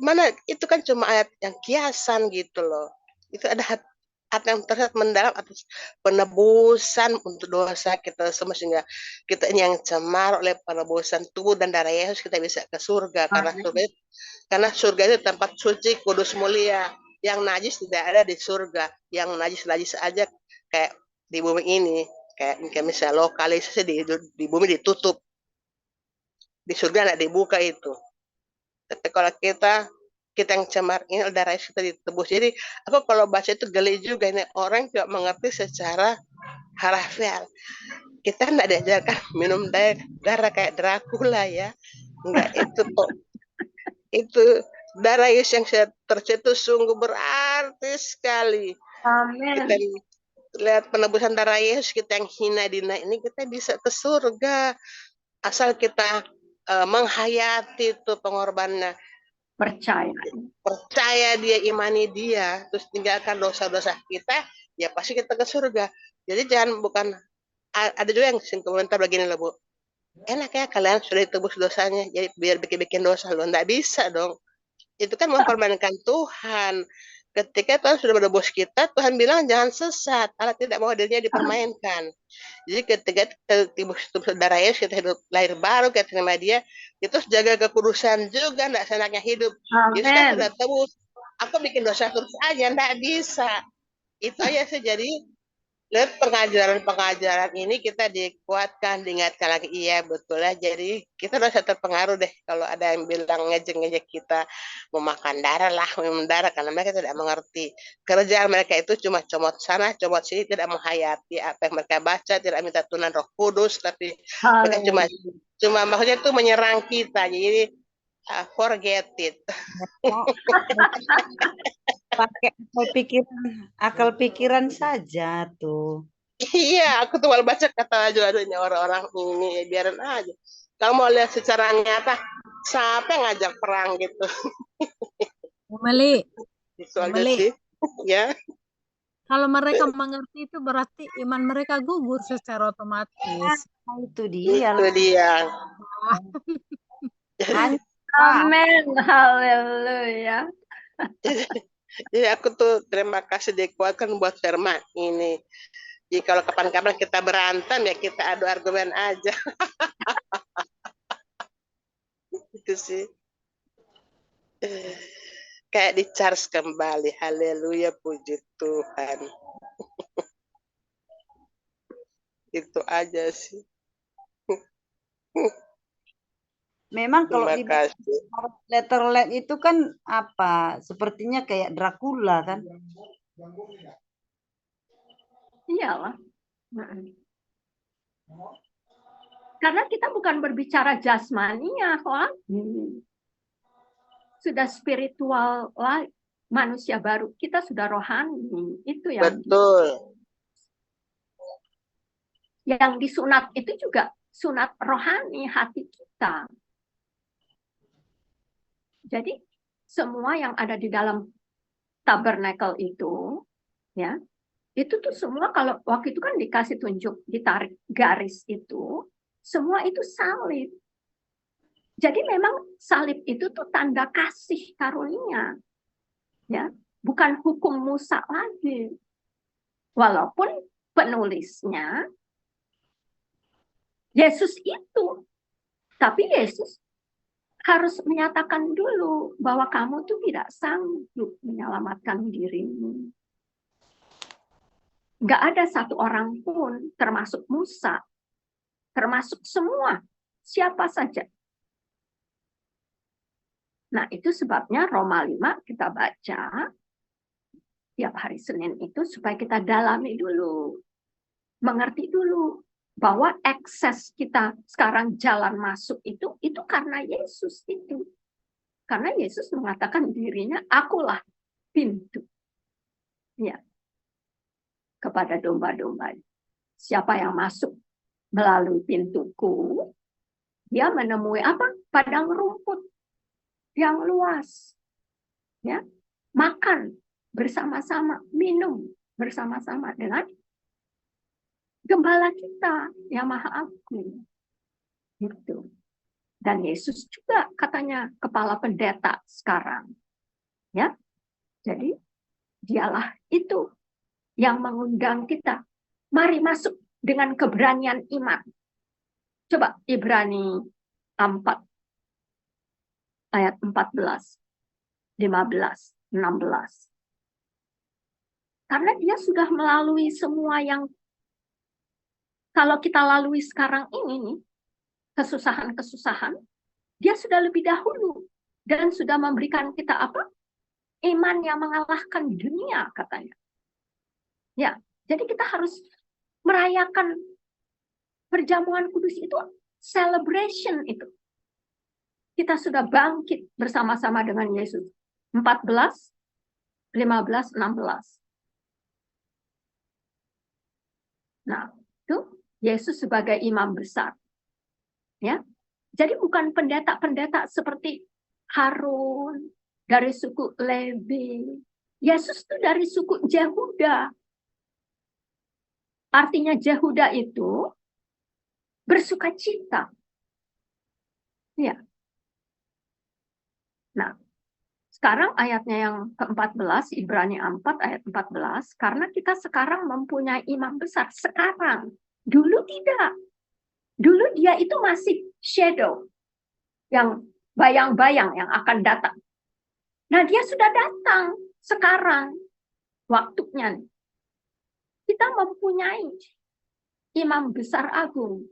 S3: Mana itu kan cuma ayat yang kiasan gitu loh. Itu ada hati yang terlihat mendalam atas penebusan untuk dosa kita semua, sehingga kita ini yang cemar oleh penebusan tubuh dan darah Yesus kita bisa ke surga, karena surga itu tempat suci, kudus, mulia. Yang najis tidak ada di surga. Yang najis aja kayak di bumi ini, kayak misalnya lokalisasi di bumi ditutup, di surga nggak dibuka itu. Tapi kalau kita yang cemar ini darah kita ditebus. Jadi aku kalau baca itu geli juga, ini orang juga mengerti secara harafiah. Kita nggak diajarkan minum darah kayak Dracula ya, enggak itu kok. Itu darah Yesus yang tercetus sungguh berarti sekali. Kita
S2: Amin.
S3: lihat penebusan darah Yesus, kita yang hina dina ini kita bisa ke surga asal kita menghayati itu pengorbanannya, percaya dia, imani dia, terus tinggalkan dosa-dosa kita, ya pasti kita ke surga. Jadi bukan ada juga yang komentar begini loh, Bu. Enak ya kalian sudah ditebus dosanya, jadi biar bikin dosa loh. Nggak bisa dong. Itu kan mempermainkan Tuhan. Ketika Tuhan sudah menebus kita, Tuhan bilang jangan sesat. Allah tidak mau dirinya dipermainkan. Jadi ketika tebus darah Yesus, kita hidup lahir baru, kita terima dia, itu jaga kekudusan juga, enggak senangnya hidup. Yesus kan sudah tebus. Aku bikin dosa terus aja, enggak bisa. Itu aja sih. Jadi lihat pengajaran ini kita dikuatkan, diingatkan lagi, iya betul ya. Jadi kita rasa terpengaruh deh kalau ada yang bilang ngejek-ngejek kita mau makan darah lah, minum darah, karena mereka tidak mengerti. Kerjaan mereka itu cuma comot sana, comot sini, tidak menghayati apa yang mereka baca, tidak minta tunan Roh Kudus, tapi mereka cuma maksudnya itu menyerang kita. Jadi forget it.
S1: Pakai akal pikiran saja tuh.
S3: Iya, aku tuh malah baca kata aduh orang-orang ini, biarin aja. Kalau mau lihat secara nyata, siapa yang ngajak perang gitu?
S4: Meli,
S3: ya.
S4: Kalau mereka mengerti itu berarti iman mereka gugur secara otomatis.
S1: Itu dia.
S3: Itu dia.
S2: Amin, haleluya.
S3: Jadi aku tuh terima kasih dikuatkan buat firman ini. Jadi kalau kapan-kapan kita berantem ya kita adu argumen aja. Itu sih. Kayak di-charge kembali. Haleluya, puji Tuhan. Itu aja sih.
S1: Memang kalau di letter itu kan apa? Sepertinya kayak Dracula kan?
S2: Iyalah. Karena kita bukan berbicara jasmania, sudah spiritual manusia baru. Kita sudah rohani. Itu yang
S3: betul.
S2: Yang disunat itu juga sunat rohani hati kita. Jadi semua yang ada di dalam tabernakel itu, ya, itu tuh semua kalau waktu itu kan dikasih tunjuk, ditarik garis itu, semua itu salib. Jadi memang salib itu tuh tanda kasih karunia, ya, bukan hukum Musa lagi. Walaupun penulisnya Yesus itu, tapi Yesus harus menyatakan dulu bahwa kamu tuh tidak sanggup menyelamatkan dirimu. Nggak ada satu orang pun, termasuk Musa, termasuk semua, siapa saja. Nah, itu sebabnya Roma 5 kita baca tiap hari Senin itu supaya kita dalami dulu, mengerti dulu bahwa akses kita sekarang jalan masuk itu karena Yesus itu. Karena Yesus mengatakan dirinya, akulah pintu. Ya. Kepada domba-domba. Siapa yang masuk melalui pintuku, dia menemui apa? Padang rumput yang luas. Ya. Makan bersama-sama, minum bersama-sama dengan gembala kita yang maha agung. Gitu. Dan Yesus juga katanya kepala pendeta sekarang. Ya. Jadi dialah itu yang mengundang kita. Mari masuk dengan keberanian iman. Coba Ibrani 4 ayat 14, 15, 16. Karena dia sudah melalui semua yang kalau kita lalui sekarang ini nih, kesusahan-kesusahan, dia sudah lebih dahulu dan sudah memberikan kita apa? Iman yang mengalahkan dunia katanya. Ya, jadi kita harus merayakan perjamuan kudus itu, celebration itu. Kita sudah bangkit bersama-sama dengan Yesus. 14, 15, 16. Nah, itu Yesus sebagai imam besar. Ya. Jadi bukan pendeta-pendeta seperti Harun dari suku Levi. Yesus itu dari suku Yehuda. Artinya Yehuda itu bersukacita. Ya. Nah, sekarang ayatnya yang ke-14, Ibrani 4 ayat 14, karena kita sekarang mempunyai imam besar. Sekarang, dulu tidak. Dulu dia itu masih shadow, yang bayang-bayang yang akan datang. Nah, dia sudah datang sekarang, waktunya. Kita mempunyai imam besar agung.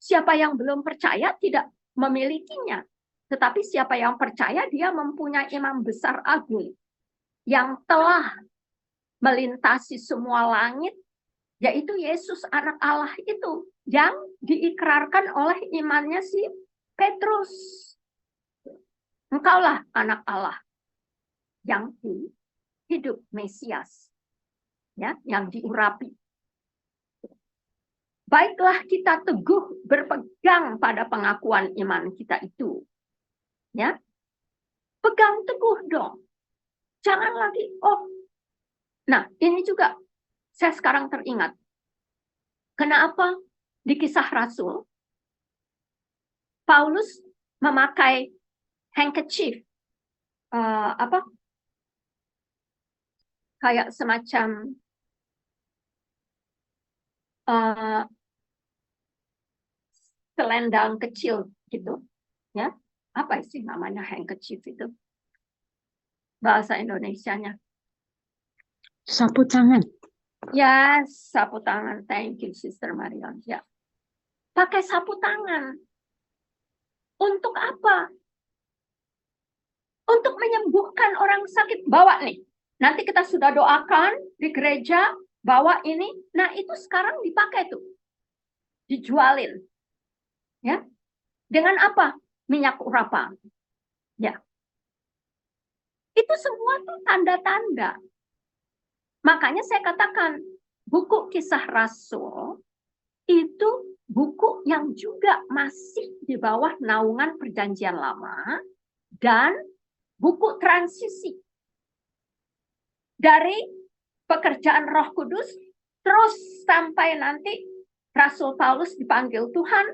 S2: Siapa yang belum percaya tidak memilikinya. Tetapi siapa yang percaya, dia mempunyai imam besar agung yang telah melintasi semua langit, yaitu Yesus anak Allah itu, yang diikrarkan oleh imannya si Petrus. Engkaulah anak Allah yang hidup, Mesias, ya, yang diurapi. Baiklah kita teguh berpegang pada pengakuan iman kita itu. Ya, pegang teguh dong. Jangan lagi, nah ini juga saya sekarang teringat. Kenapa di Kisah Rasul, Paulus memakai handkerchief, kayak semacam selendang kecil gitu, ya. Apa sih namanya handkerchief itu? Bahasa Indonesianya.
S6: Sapu tangan.
S2: Ya, sapu tangan. Thank you, Sister Marion. Ya. Pakai sapu tangan. Untuk apa? Untuk menyembuhkan orang sakit. Bawa nih. Nanti kita sudah doakan di gereja, bawa ini. Nah, itu sekarang dipakai tuh. Dijualin. Ya. Dengan apa? Minyak urapan. Ya. Itu semua tuh tanda-tanda. Makanya saya katakan, buku Kisah Rasul itu buku yang juga masih di bawah naungan Perjanjian Lama dan buku transisi. Dari pekerjaan Roh Kudus terus sampai nanti Rasul Paulus dipanggil Tuhan,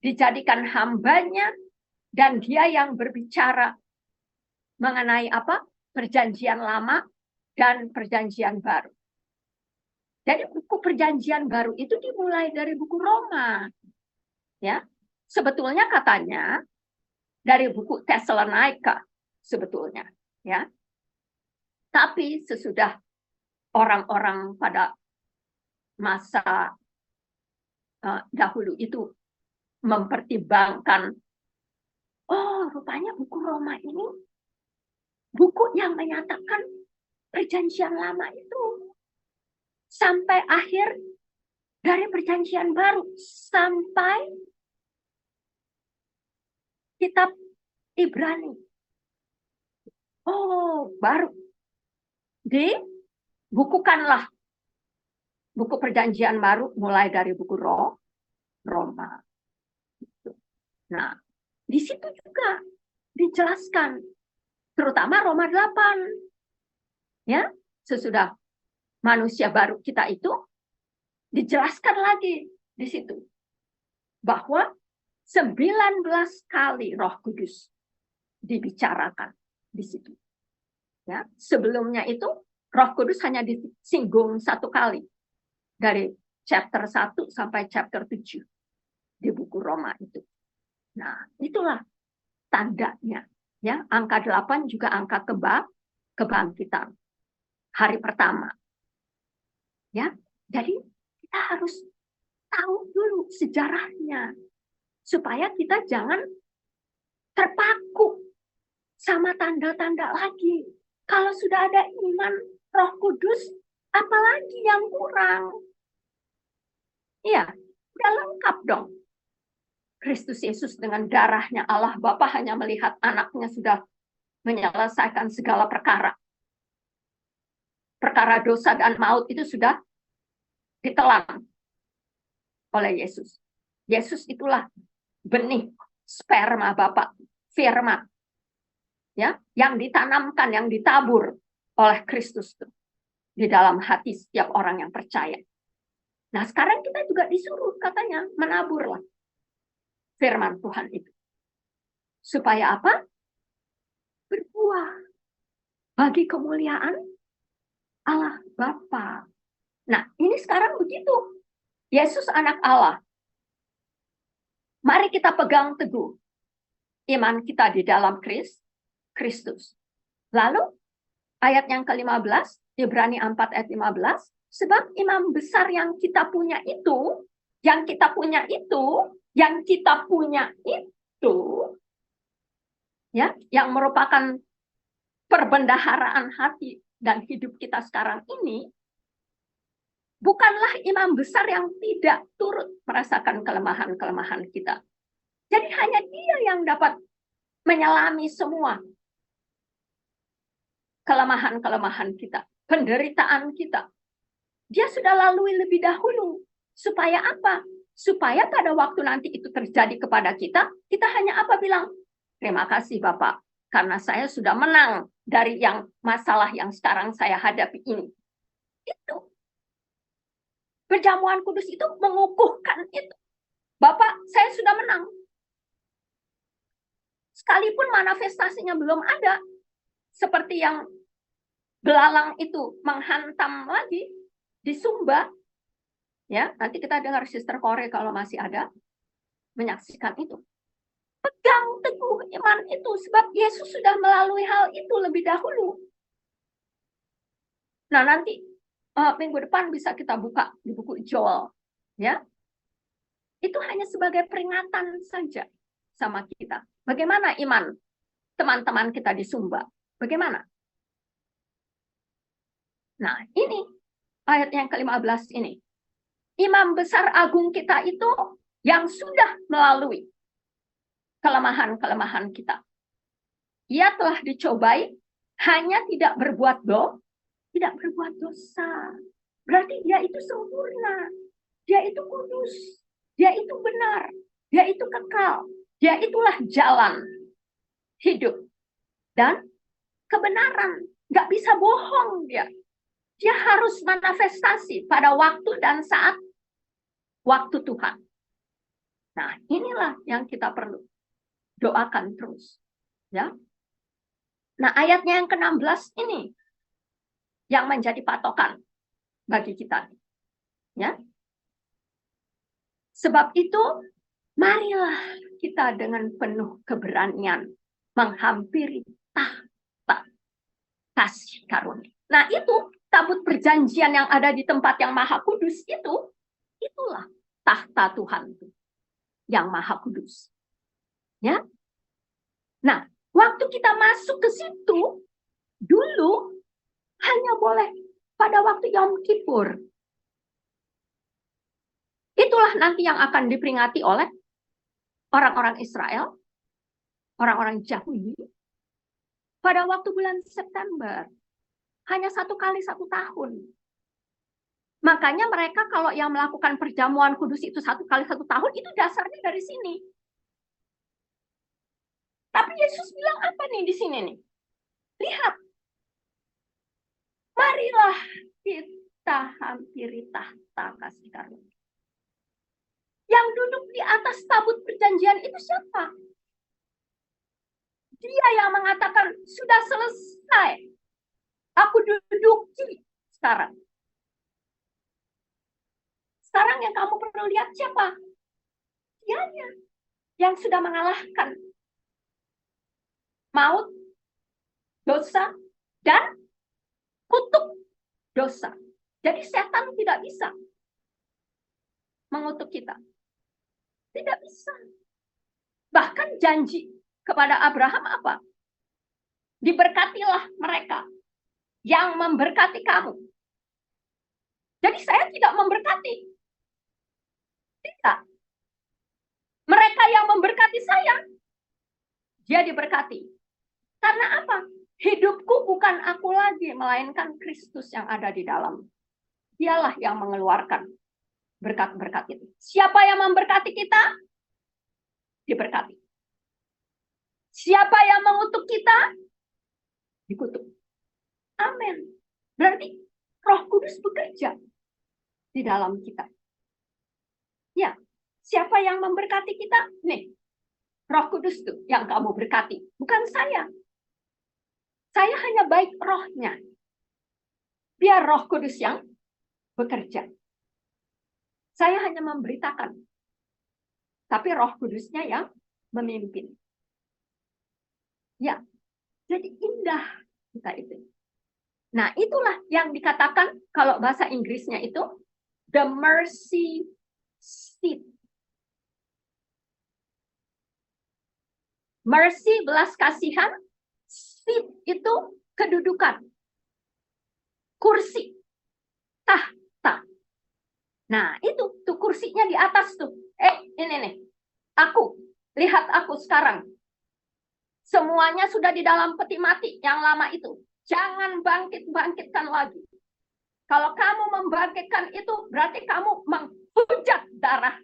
S2: dijadikan hambanya, dan dia yang berbicara mengenai apa? Perjanjian Lama dan Perjanjian Baru. Jadi buku Perjanjian Baru itu dimulai dari buku Roma. Ya. Sebetulnya katanya dari buku Tesalonika sebetulnya, ya. Tapi sesudah orang-orang pada masa dahulu itu mempertimbangkan, rupanya buku Roma ini buku yang menyatakan Perjanjian Lama itu sampai akhir dari Perjanjian Baru sampai kitab Ibrani. Baru dibukukanlah buku Perjanjian Baru mulai dari buku Roma. Nah, di situ juga dijelaskan, terutama Roma 8. Ya, sesudah manusia baru kita itu dijelaskan lagi di situ bahwa 19 kali Roh Kudus dibicarakan di situ. Ya, sebelumnya itu Roh Kudus hanya disinggung 1 kali dari chapter 1 sampai chapter 7 di buku Roma itu. Nah, itulah tandanya. Ya, angka 8 juga angka kebangkitan hari pertama. Ya, jadi kita harus tahu dulu sejarahnya supaya kita jangan terpaku sama tanda-tanda lagi. Kalau sudah ada iman Roh Kudus, apalagi yang kurang? Iya, udah lengkap dong. Kristus Yesus dengan darahnya Allah Bapa hanya melihat anaknya sudah menyelesaikan segala perkara. Perkara dosa dan maut itu sudah ditelan oleh Yesus. Yesus itulah benih sperma Bapa, firman. Ya, yang ditanamkan, yang ditabur oleh Kristus itu di dalam hati setiap orang yang percaya. Nah, sekarang kita juga disuruh katanya menaburlah firman Tuhan itu. Supaya apa? Berbuah bagi kemuliaan Allah Bapa. Nah, ini sekarang begitu. Yesus anak Allah. Mari kita pegang teguh iman kita di dalam Kristus. Lalu ayat yang ke-15, Ibrani 4 ayat 15, sebab imam besar yang kita punya itu, ya, yang merupakan perbendaharaan hati dan hidup kita sekarang ini, bukanlah imam besar yang tidak turut merasakan kelemahan-kelemahan kita. Jadi hanya Dia yang dapat menyelami semua kelemahan-kelemahan kita, penderitaan kita. Dia sudah lalui lebih dahulu. Supaya apa? Supaya pada waktu nanti itu terjadi kepada kita, kita hanya apa bilang? Terima kasih Bapak, karena saya sudah menang dari yang masalah yang sekarang saya hadapi ini. Itu. Perjamuan kudus itu mengukuhkan itu. Bapak, saya sudah menang. Sekalipun manifestasinya belum ada, seperti yang belalang itu menghantam lagi di Sumba, ya, nanti kita dengar Sister Kore kalau masih ada menyaksikan itu. Pegang teguh iman itu, sebab Yesus sudah melalui hal itu lebih dahulu. Nah, nanti minggu depan bisa kita buka di buku Joel, ya. Itu hanya sebagai peringatan saja sama kita. Bagaimana iman teman-teman kita di Sumba? Bagaimana? Nah, ini ayat yang ke-15 ini. Imam besar agung kita itu yang sudah melalui kelemahan-kelemahan kita. Ia telah dicobai, hanya tidak berbuat dosa. Berarti dia itu sempurna. Dia itu kudus. Dia itu benar. Dia itu kekal. Dia itulah jalan hidup dan kebenaran. Nggak bisa bohong dia. Dia harus manifestasi pada waktu dan saat waktu Tuhan. Nah, inilah yang kita perlu doakan terus. Ya. Nah, ayatnya yang ke-16 ini yang menjadi patokan bagi kita. Ya. Sebab itu, marilah kita dengan penuh keberanian menghampiri tahta kasih karunia. Nah, itu tabut perjanjian yang ada di tempat yang maha kudus itu, itulah tahta Tuhan itu, yang maha kudus. Ya. Nah, waktu kita masuk ke situ, dulu hanya boleh pada waktu Yom Kippur. Itulah nanti yang akan diperingati oleh orang-orang Israel, orang-orang Yahudi, pada waktu bulan September. Hanya 1 kali 1 tahun. Makanya mereka kalau yang melakukan perjamuan kudus itu 1 kali 1 tahun, itu dasarnya dari sini. Tapi Yesus bilang apa nih di sini nih? Lihat. Marilah kita hampiri tahta kasih karunia. Yang duduk di atas tabut perjanjian itu siapa? Dia yang mengatakan, sudah selesai. Aku duduki sekarang. Sekarang yang kamu perlu lihat siapa? Dianya yang sudah mengalahkan maut, dosa, dan kutuk dosa. Jadi setan tidak bisa mengutuk kita. Tidak bisa. Bahkan janji kepada Abraham apa? Diberkatilah mereka yang memberkati kamu. Jadi saya tidak memberkati. Tidak. Mereka yang memberkati saya, dia diberkati. Karena apa? Hidupku bukan aku lagi, melainkan Kristus yang ada di dalam. Dialah yang mengeluarkan berkat-berkat itu. Siapa yang memberkati kita? Diberkati. Siapa yang mengutuk kita? Dikutuk. Amin. Berarti Roh Kudus bekerja di dalam kita. Ya, siapa yang memberkati kita? Nih, Roh Kudus tuh yang kamu berkati, bukan saya. Saya hanya baik rohnya. Biar Roh Kudus yang bekerja. Saya hanya memberitakan. Tapi Roh Kudusnya yang memimpin. Ya, jadi indah kita itu. Nah, itulah yang dikatakan kalau bahasa Inggrisnya itu the mercy seat. Mercy, belas kasihan, seat itu kedudukan. Kursi, tahta. Nah, itu tuh kursinya di atas tuh. Ini nih. Aku, lihat aku sekarang. Semuanya sudah di dalam peti mati yang lama itu. Jangan bangkit-bangkitkan lagi. Kalau kamu membangkitkan itu, berarti kamu menghujat darah.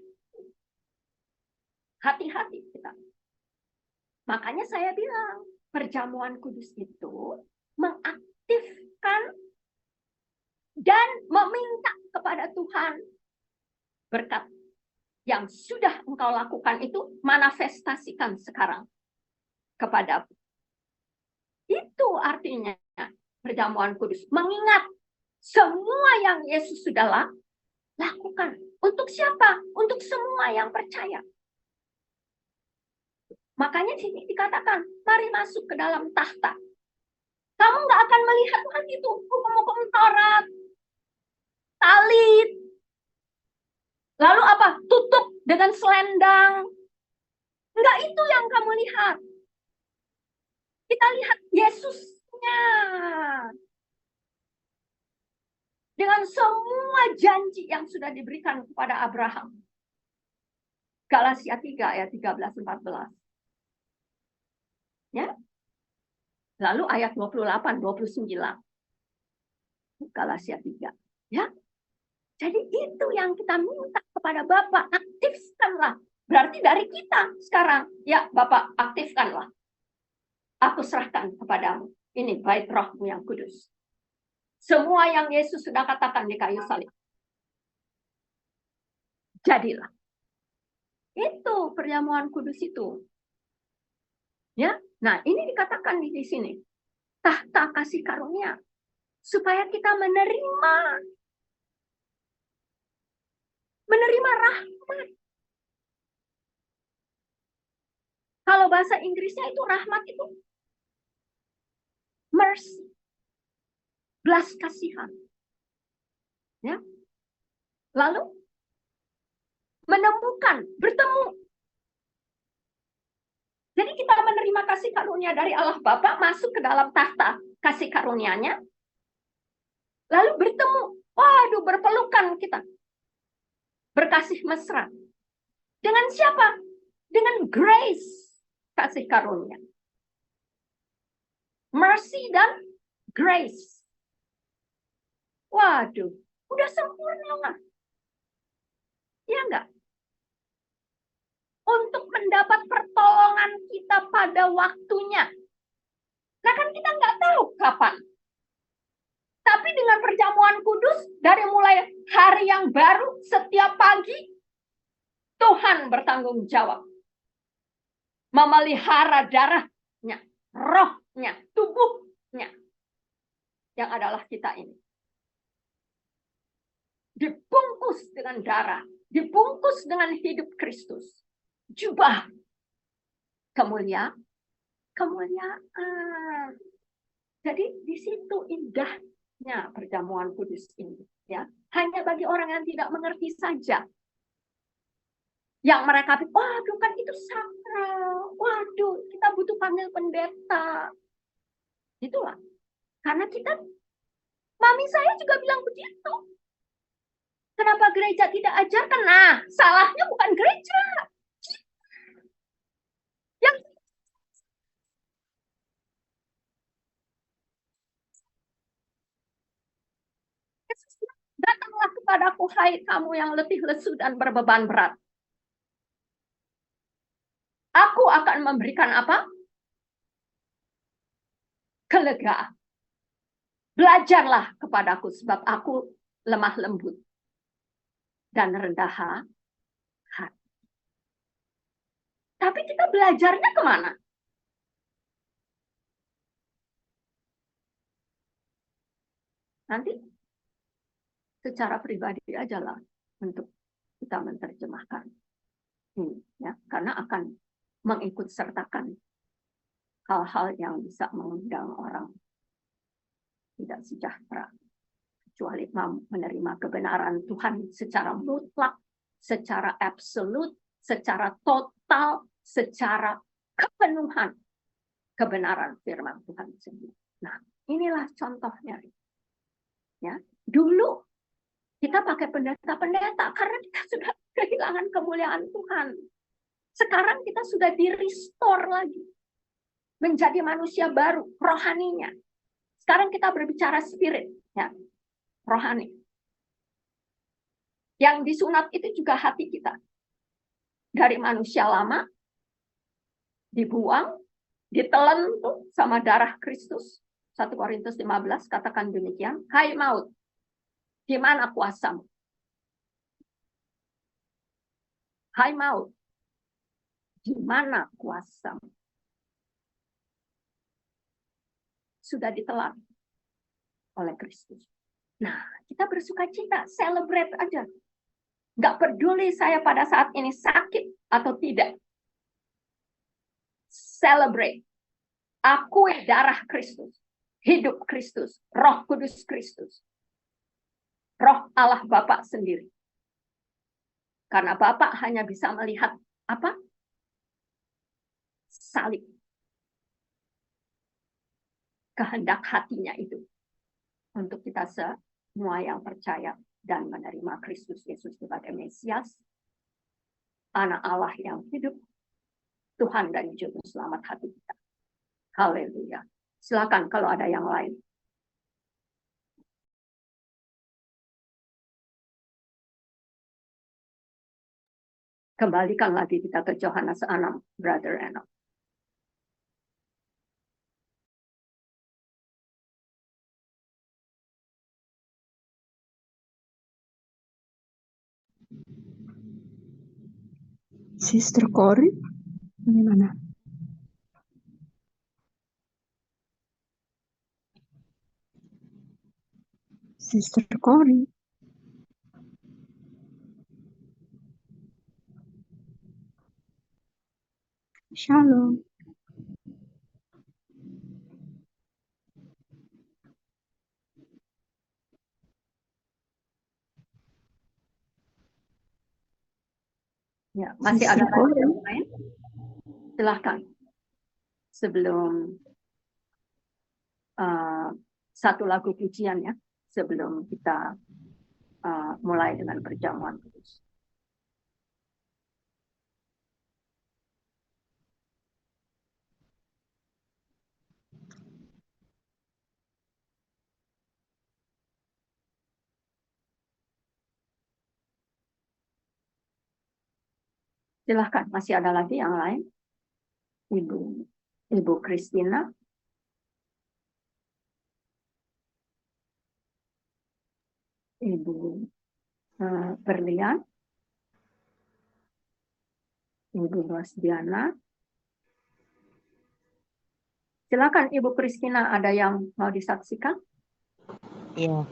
S2: Hati-hati kita. Makanya saya bilang, perjamuan kudus itu mengaktifkan dan meminta kepada Tuhan berkat yang sudah engkau lakukan itu manifestasikan sekarang kepadaku. Itu artinya perjamuan kudus. Mengingat semua yang Yesus sudah lakukan. Untuk siapa? Untuk semua yang percaya. Makanya sini dikatakan, mari masuk ke dalam tahta. Kamu nggak akan melihat lagi tuh hukum-hukum Taurat, talit. Lalu apa? Tutup dengan selendang. Enggak itu yang kamu lihat. Kita lihat Yesusnya. Dengan semua janji yang sudah diberikan kepada Abraham. Galatia 3 ayat 13-14. Ya. Lalu ayat 28-29. Galatia 3. Ya. Jadi itu yang kita minta kepada Bapa, aktifkanlah. Berarti dari kita sekarang, ya Bapak aktifkanlah. Aku serahkan kepadamu. Ini bait rohmu yang kudus. Semua yang Yesus sudah katakan di kayu salib. Jadilah. Itu perjamuan kudus itu. Ya, nah ini dikatakan di sini. Tahta kasih karunia. Supaya kita menerima rahmat. Kalau bahasa Inggrisnya itu rahmat itu mercy. Belas kasihan. Ya. Lalu menemukan, bertemu. Jadi kita menerima kasih karunia dari Allah Bapa, masuk ke dalam tahta kasih karunia-Nya. Lalu bertemu. Waduh, berpelukan kita. Berkasih mesra. Dengan siapa? Dengan grace kasih karunia. Mercy dan grace. Waduh, udah sempurna lah. Ya enggak? Untuk mendapat pertolongan kita pada waktunya. Nah kan kita nggak tahu kapan. Tapi dengan perjamuan kudus, dari mulai hari yang baru, setiap pagi, Tuhan bertanggung jawab. Memelihara darahnya, rohnya, tubuhnya. Yang adalah kita ini. Dibungkus dengan darah. Dibungkus dengan hidup Kristus. Jubah. Kemuliaan. Jadi di situ indahnya perjamuan kudus ini. Ya, hanya bagi orang yang tidak mengerti saja. Yang mereka pikir, waduh kan itu sakral. Waduh, kita butuh panggil pendeta. Itulah. Karena mami saya juga bilang begitu. Kenapa gereja tidak ajarkan? Nah, salahnya bukan gereja. Yang datanglah kepadaku, hai kamu yang letih lesu dan berbeban berat. Aku akan memberikan apa? Kelegaan. Belajarlah kepadaku, sebab aku lemah lembut dan rendah hati. Tapi kita belajarnya kemana? Nanti secara pribadi aja lah untuk kita menerjemahkan ini, ya, karena akan mengikut sertakan hal-hal yang bisa mengundang orang tidak sejahtera, kecuali menerima kebenaran Tuhan secara mutlak, secara absolut, secara total, secara kepenuhan kebenaran firman Tuhan sendiri. Nah, inilah contohnya. Ya, dulu kita pakai pendeta-pendeta karena kita sudah kehilangan kemuliaan Tuhan. Sekarang kita sudah di-restore lagi menjadi manusia baru, rohaninya. Sekarang kita berbicara spirit, ya, rohani. Yang disunat itu juga hati kita. Dari manusia lama, dibuang, ditelan tuh sama darah Kristus. 1 Korintus 15 katakan demikian. Hai maut, di mana kuasamu? Hai maut, di mana kuasamu? Sudah ditelan oleh Kristus. Nah, kita bersuka cita, celebrate aja. Nggak peduli saya pada saat ini sakit atau tidak. Celebrate. Akui darah Kristus, hidup Kristus, Roh Kudus Kristus. Roh Allah Bapa sendiri. Karena Bapa hanya bisa melihat apa? Salib. Kehendak hatinya itu. Untuk kita semua yang percaya dan menerima Kristus Yesus sebagai Mesias, Anak Allah yang hidup, Tuhan dan Juru Selamat hati kita. Haleluya. Silakan kalau ada yang lain. Kembalikan lagi kita ke Yohanes 6, Brother Enoch.
S6: Sister Cory, gimana? Sister Cory. Shalom.
S2: Ya, masih ada lagi yang lain? Silahkan. Sebelum satu lagu pujian ya, sebelum kita mulai dengan perjamuan kudus. Silahkan, masih ada lagi yang lain? Ibu Christina. Ibu Berlian, Ibu Rosdiana. Silakan Ibu Christina, ada yang mau disaksikan?
S5: Ya,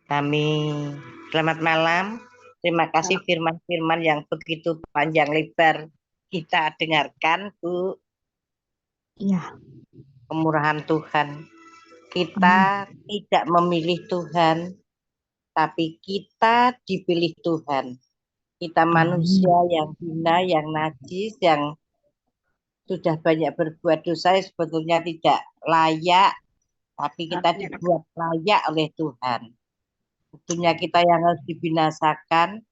S5: kami selamat malam. Terima kasih firman-firman yang begitu panjang lebar kita dengarkan, Bu.
S6: Iya.
S5: Kemurahan Tuhan. Kita tidak memilih Tuhan, tapi kita dipilih Tuhan. Kita manusia yang hina, yang najis, yang sudah banyak berbuat dosa, sebetulnya tidak layak, tapi kita dibuat layak oleh Tuhan. Sebetulnya kita yang harus dibinasakan,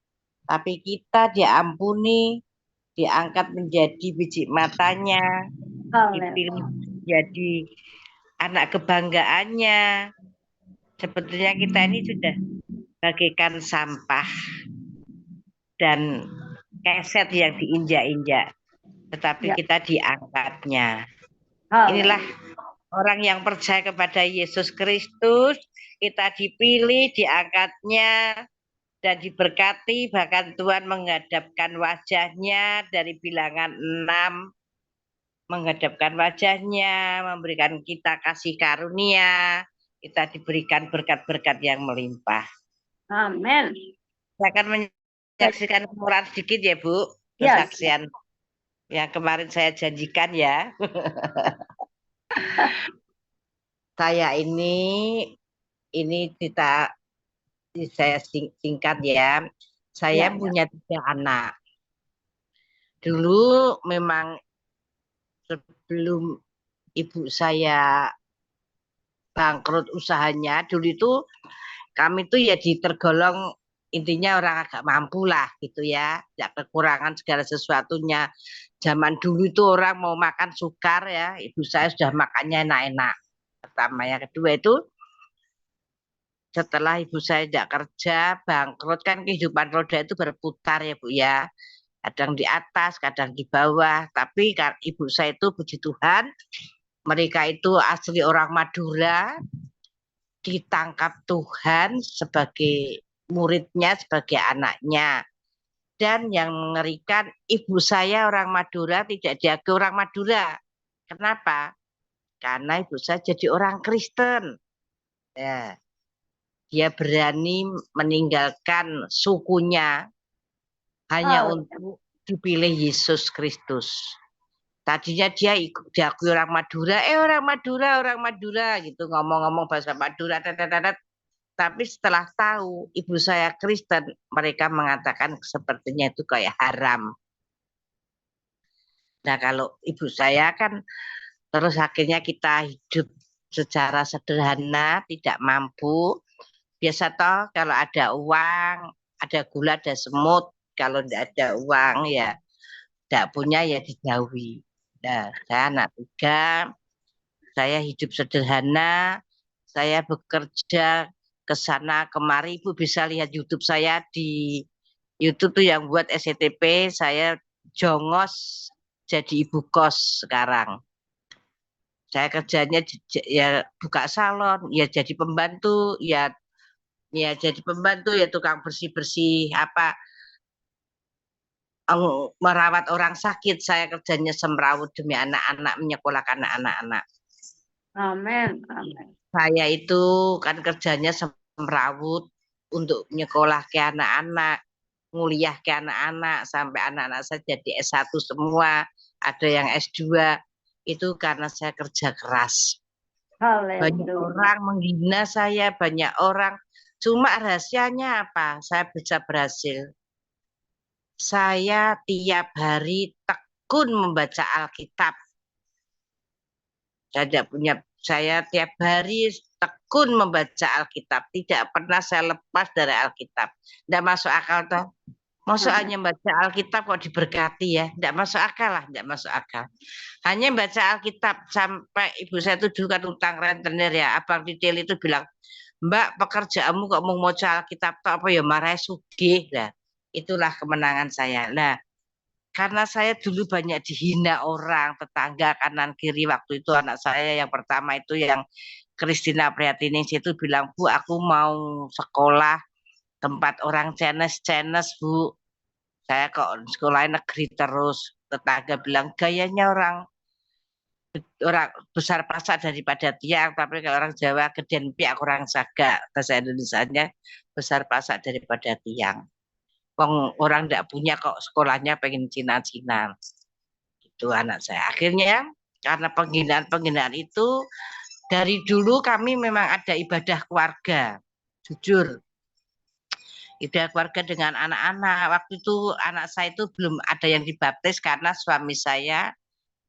S5: tapi kita diampuni, diangkat menjadi biji matanya, dipilih menjadi anak kebanggaannya. Sebetulnya kita ini sudah bagaikan sampah dan keset yang diinjak-injak, tetapi kita diangkatnya. Inilah orang yang percaya kepada Yesus Kristus, kita dipilih, diangkatnya, dan diberkati. Bahkan Tuhan menghadapkan wajahnya dari bilangan 6, menghadapkan wajahnya, memberikan kita kasih karunia, kita diberikan berkat-berkat yang melimpah.
S2: Amin.
S5: Saya akan menyaksikan kemurahan sedikit ya, Bu. Kesaksian yang kemarin saya janjikan ya. Saya ini saya singkat ya. Saya punya 3 anak. Dulu memang sebelum ibu saya bangkrut usahanya, dulu itu kami tuh ya tergolong intinya orang agak mampu lah gitu ya, tidak kekurangan segala sesuatunya. Zaman dulu itu orang mau makan sukar ya, ibu saya sudah makannya enak-enak. Pertama, yang kedua itu setelah ibu saya tidak kerja, bangkrut, kan kehidupan roda itu berputar ya Bu ya. Kadang di atas, kadang di bawah. Tapi ibu saya itu puji Tuhan, mereka itu asli orang Madura, ditangkap Tuhan sebagai muridnya, sebagai anaknya. Dan yang mengerikan, ibu saya orang Madura tidak diakui orang Madura. Kenapa? Karena ibu saya jadi orang Kristen. Ya. Dia berani meninggalkan sukunya hanya untuk dipilih Yesus Kristus. Tadinya dia diakui orang Madura, orang Madura gitu, ngomong-ngomong bahasa Madura, tapi setelah tahu ibu saya Kristen, mereka mengatakan sepertinya itu kayak haram. Nah, kalau ibu saya kan terus akhirnya kita hidup secara sederhana, tidak mampu. Biasa toh kalau ada uang, ada gula, ada semut. Kalau tidak ada uang ya tidak punya ya dijauhi. Nah, saya anak 3, saya hidup sederhana, saya bekerja ke sana kemari. Ibu bisa lihat YouTube saya di YouTube tuh yang buat SCTP, saya jongos jadi ibu kos sekarang. Saya kerjanya ya buka salon, ya jadi pembantu, ya jadi pembantu, ya tukang bersih-bersih merawat orang sakit. Saya kerjanya semrawut demi anak-anak, menyekolahkan anak-anak.
S2: Amin. Amin.
S5: Saya itu kan kerjanya semrawut untuk menyekolah ke anak-anak, nguliah ke anak-anak, sampai anak-anak saya jadi S1 semua, ada yang S2. Itu karena saya kerja keras. Banyak orang menghina saya, banyak orang. Cuma rahasianya apa? Saya bisa berhasil. Saya tiap hari tekun membaca Alkitab. Saya tiap hari tekun membaca Alkitab. Tidak pernah saya lepas dari Alkitab. Tidak masuk akal toh. Masuk hanya baca Alkitab kok diberkati ya. Tidak masuk akal lah, tidak masuk akal. Hanya baca Alkitab sampai ibu saya itu dulu kan utang rentenir ya. Abang Detail itu bilang, Mbak, pekerjaanmu kok mau baca Alkitab toh apa ya, marah sugih lah. Itulah kemenangan saya. Nah, karena saya dulu banyak dihina orang, tetangga kanan kiri. Waktu itu anak saya yang pertama itu yang Christina Priatining itu bilang, Bu, aku mau sekolah tempat orang Chinese, Bu. Saya kok sekolah negeri terus. Tetangga bilang, gayanya orang besar pasak daripada tiang, tapi kalau orang Jawa gedean piak kurang sagak, bahasa Indonesianya besar pasak daripada tiang. Orang tidak punya kok sekolahnya pengen Cina-Cina. Itu anak saya. Akhirnya karena penghinaan itu dari dulu kami memang ada ibadah keluarga. Jujur. Ibadah keluarga dengan anak-anak. Waktu itu anak saya itu belum ada yang dibaptis karena suami saya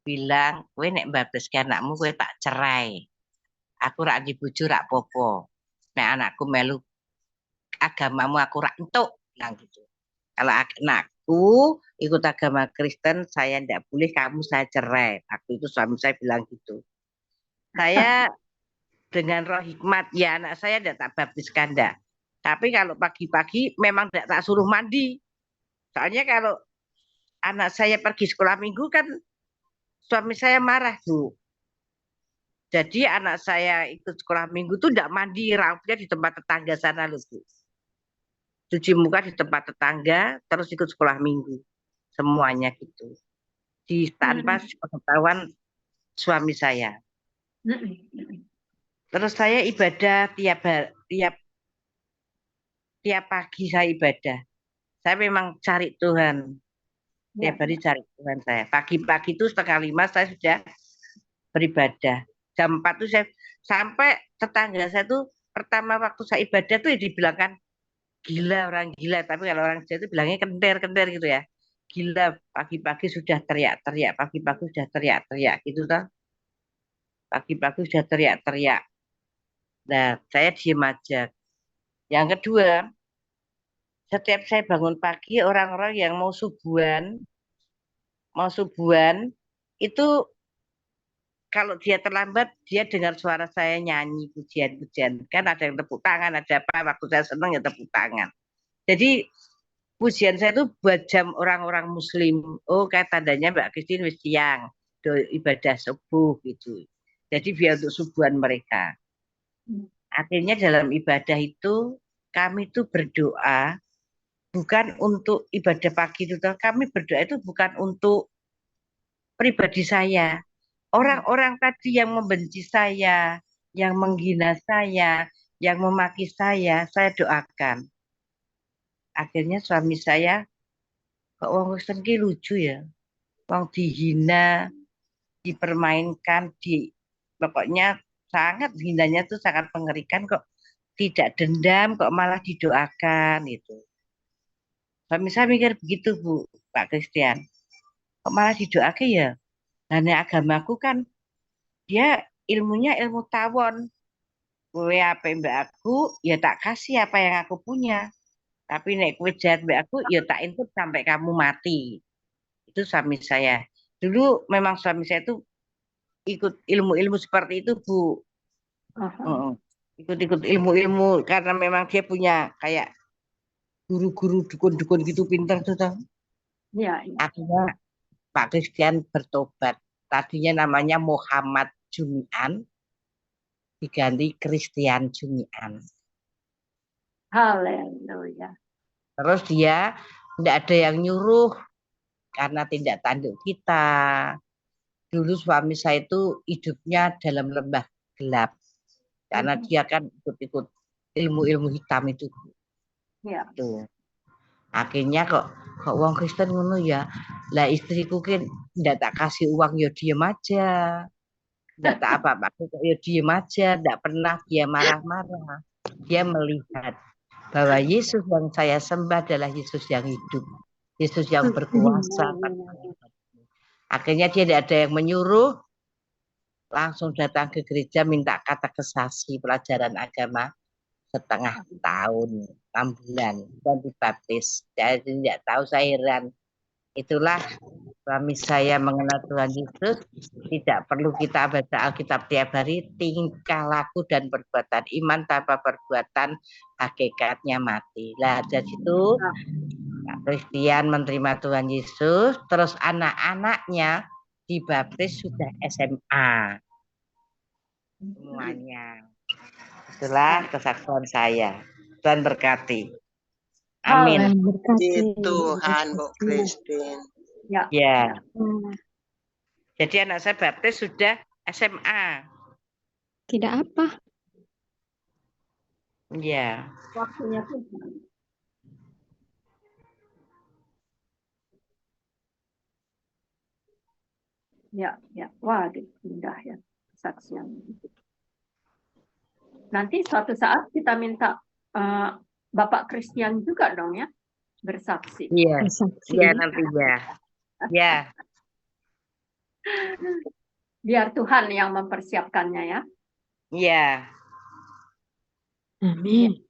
S5: bilang, kowe nek baptis anakmu kowe tak cerai. Aku rak dibujuk rak popo. Nek anakku melu agamamu aku rak entuk, bilang gitu. Kalau anakku ikut agama Kristen, saya tidak boleh, kamu saya cerai. Waktu itu suami saya bilang gitu. Saya dengan roh hikmat, ya anak saya tidak tak baptiskan enggak. Tapi kalau pagi-pagi memang tidak tak suruh mandi. Soalnya kalau anak saya pergi sekolah minggu kan suami saya marah, Bu. Jadi anak saya ikut sekolah minggu tuh tidak mandi, raupnya di tempat tetangga sana loh, Bu. Cuci muka di tempat tetangga, terus ikut sekolah minggu. Semuanya gitu. Tanpa pengetahuan suami saya. Terus saya ibadah tiap pagi saya ibadah. Saya memang cari Tuhan. Tiap hari cari Tuhan saya. Pagi-pagi itu 4:30 saya sudah beribadah. Jam 4 itu saya sampai tetangga saya tuh pertama waktu saya ibadah tuh dibilangkan gila, orang gila. Tapi kalau orang Jawa itu bilangnya kenter gitu ya. Gila, pagi-pagi sudah teriak-teriak. Pagi-pagi sudah teriak-teriak gitu toh. Pagi-pagi sudah teriak-teriak. Nah, saya diem aja. Yang kedua, setiap saya bangun pagi, orang-orang yang mau subuhan itu kalau dia terlambat, dia dengar suara saya nyanyi pujian-pujian. Kan ada yang tepuk tangan, ada apa, waktu saya senang ya tepuk tangan. Jadi pujian saya itu buat jam orang-orang muslim. Oh, kayak tandanya Mbak Christine wis siang, ibadah subuh gitu. Jadi biar untuk subuhan mereka. Akhirnya dalam ibadah itu kami itu berdoa bukan untuk ibadah pagi itu. Kami berdoa itu bukan untuk pribadi saya. Orang-orang tadi yang membenci saya, yang menghina saya, yang memaki saya doakan. Akhirnya suami saya, kok wong Kristen ki lucu ya. Wong dihina, dipermainkan, pokoknya sangat hinanya tuh sangat mengerikan, kok tidak dendam, kok malah didoakan itu. Suami saya mikir begitu, Bu, Pak Christian. Kok malah didoakan ya? Nah, agamaku kan dia ilmunya ilmu tawon. Kowe apa mbak aku, ya tak kasih apa yang aku punya. Tapi nek kowe jahat mbak aku, ya tak intip sampai kamu mati. Itu suami saya. Dulu memang suami saya itu ikut ilmu-ilmu seperti itu, Bu. Ikut-ikut ilmu-ilmu karena memang dia punya kayak guru-guru dukun-dukun gitu pintar tuh.
S2: Ya.
S5: Akhirnya Pak Christian bertobat. Tadinya namanya Muhammad Jumian, diganti Christian Jumian.
S2: Haleluya.
S5: Terus dia tidak ada yang nyuruh karena tindak tanduk kita. Dulu suami saya itu hidupnya dalam lembah gelap. Karena dia kan ikut-ikut ilmu-ilmu hitam itu.
S2: Ya.
S5: Tuh. Akhirnya kok wong Kristen ngono ya. Lah istriku kan tidak tak kasih uang ya diem aja. Tidak tak apa-apa ya diem aja. Tidak pernah dia marah-marah. Dia melihat bahwa Yesus yang saya sembah adalah Yesus yang hidup. Yesus yang berkuasa. Akhirnya dia tidak ada yang menyuruh. Langsung datang ke gereja minta katekisasi pelajaran agama setengah tahun, 6 bulan, dan dibaptis. Jadi tidak tahu, saya heran. Itulah suami saya mengenal Tuhan Yesus. Tidak perlu kita baca Alkitab tiap hari, tingkah laku dan perbuatan iman tanpa perbuatan hakikatnya mati. Lah dari situ Pak Christian menerima Tuhan Yesus, terus anak-anaknya dibaptis sudah SMA. semuanya. Itulah kesaksian saya. Tuhan berkati. Amin.
S6: Tuhan berkati.
S3: Puji Tuhan, Bu Christine.
S2: Ya.
S5: Ya.
S6: Nah,
S5: Jadi anak saya baptis sudah SMA.
S6: tidak apa.
S5: Ya.
S2: Waktunya Tuhan. Ya, ya. Wah, indah ya kesaksian. Nanti suatu saat kita minta Bapak Christian juga dong ya bersaksi.
S5: Iya.
S6: Bersaksi.
S5: Iya nanti ya. Ya.
S2: Biar Tuhan yang mempersiapkannya ya.
S5: Iya.
S6: Amin.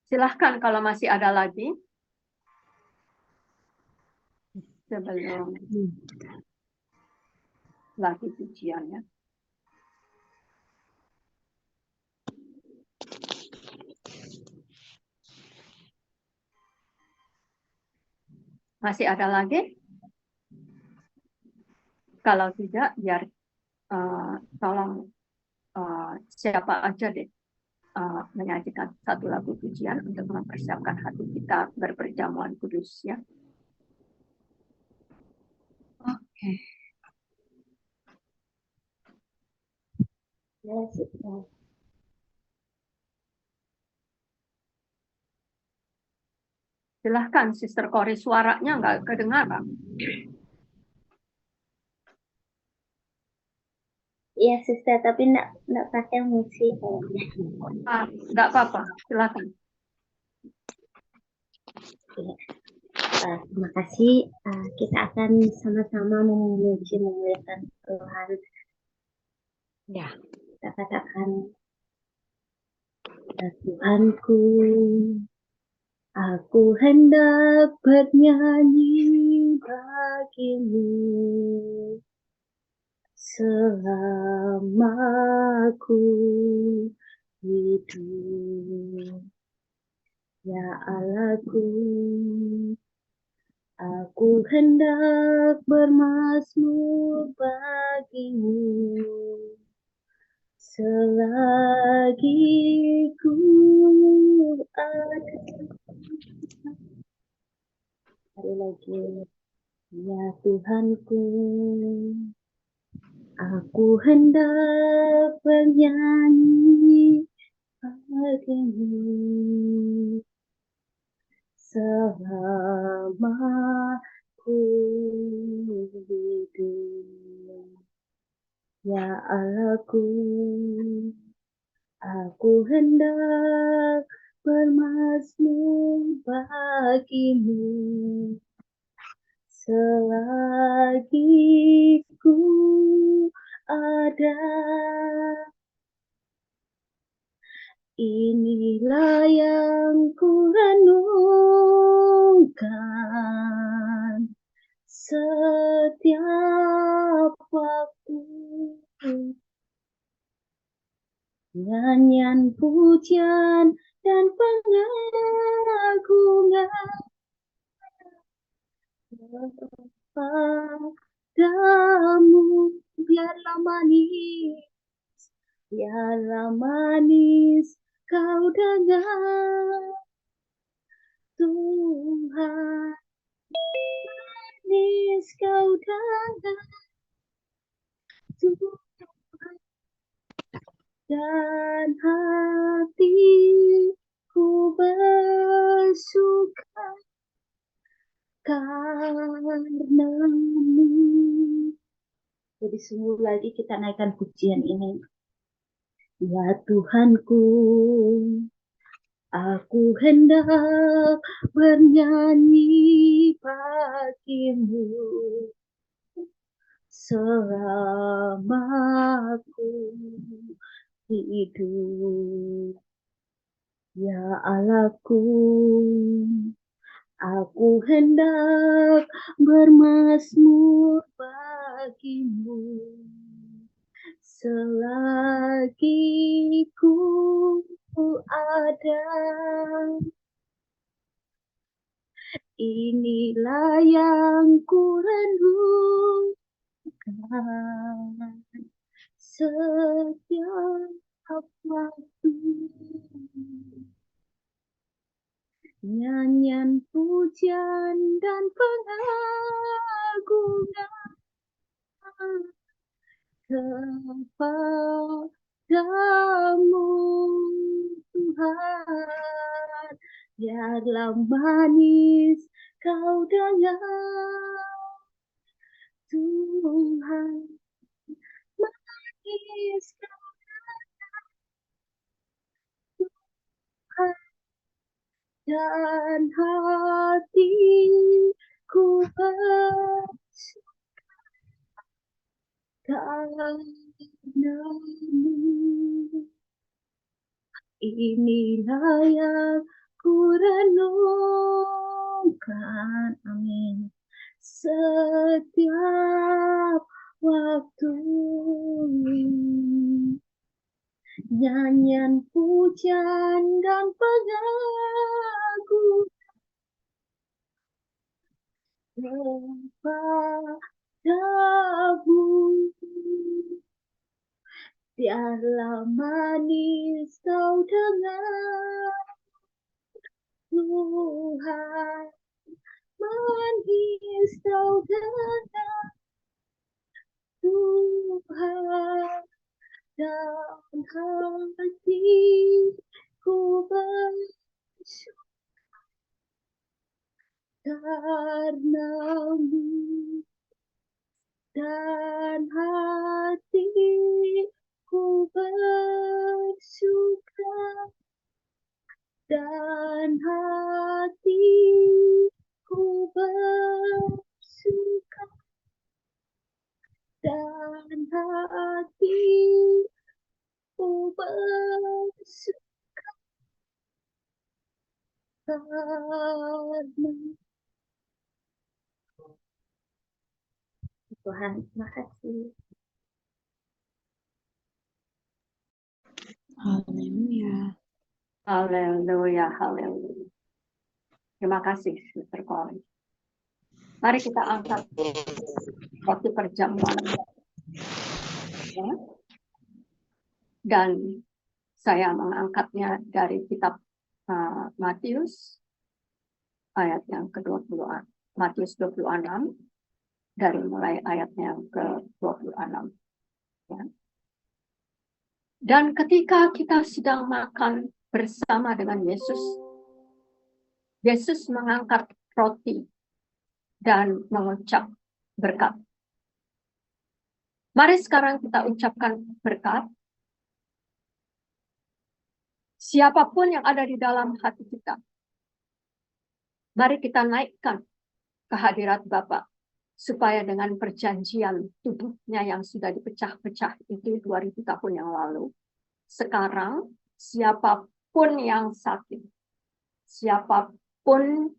S2: Silahkan kalau masih ada lagi. Sebelum lagi pujiannya. Masih ada lagi? Kalau tidak, biar tolong siapa aja deh menyajikan satu lagu pujian untuk mempersiapkan hati kita berperjamuan kudus ya.
S6: Oke.
S2: Silahkan, Sister Cory, suaranya nggak kedengaran.
S7: Iya, Sister, tapi enggak pakai musik kayaknya.
S2: Nggak apa-apa, silahkan.
S7: Terima kasih. Kita akan sama-sama memuji memuliakan Tuhan.
S6: Ya.
S7: Kita katakan, Tuhanku, aku hendak bernyanyi bagimu selama aku hidup. Ya Allahku, aku hendak bermazmur bagimu selagi ku ada. Sekali lagi, ya Tuhanku, aku hendak bernyanyi bagimu selama ku hidup. Ya Allahku, aku hendak bermazmur bagimu selagi ku ada. Inilah yang ku renungkan setiap waktu. Nyanyian pujian dan pengagungan padamu, biarlah manis kau dengar, Tuhan, manis kau dengar, Tuhan, dan hatiku bersuka karenamu. Jadi sungguh lagi kita naikkan pujian ini. Ya Tuhanku, aku hendak bernyanyi bagimu selama aku hidup. Ya Allahku, aku hendak bermazmur bagimu selagi ku ada. Inilah yang ku renungkan setiap waktu. Nyanyian pujian dan pengagungan kepadamu Tuhan, biarlah manis kau dengar Tuhan, manis kau dengar Tuhan, dan hatiku bersuka karenamu. Inilah yang ku renungkan, amin, setiap waktu. Nyanyian pujian dan pengagungan kepadamu, biarlah manis kau dengar Tuhan, manis kau dengar Tuhan, dan hatiku bersyukur karenamu, dan hatiku bersuka, dan hatiku bersuka, dan hatiku bersuka karena Tuhan. Terima kasih.
S6: Haleluya.
S2: Haleluya, haleluya. Terima kasih, Sister Colin. Mari kita angkat roti perjamuan. Ya. Dan saya mengangkatnya dari kitab Matius ayat yang ke-20, Matius 26, dari mulai ayatnya yang ke-26. Ya. Dan ketika kita sedang makan bersama dengan Yesus, Yesus mengangkat roti dan mengucap berkat. Mari sekarang kita ucapkan berkat. Siapapun yang ada di dalam hati kita, mari kita naikkan ke hadirat Bapa, supaya dengan perjanjian tubuhnya yang sudah dipecah-pecah itu 2000 tahun yang lalu, sekarang siapapun yang sakit, siapapun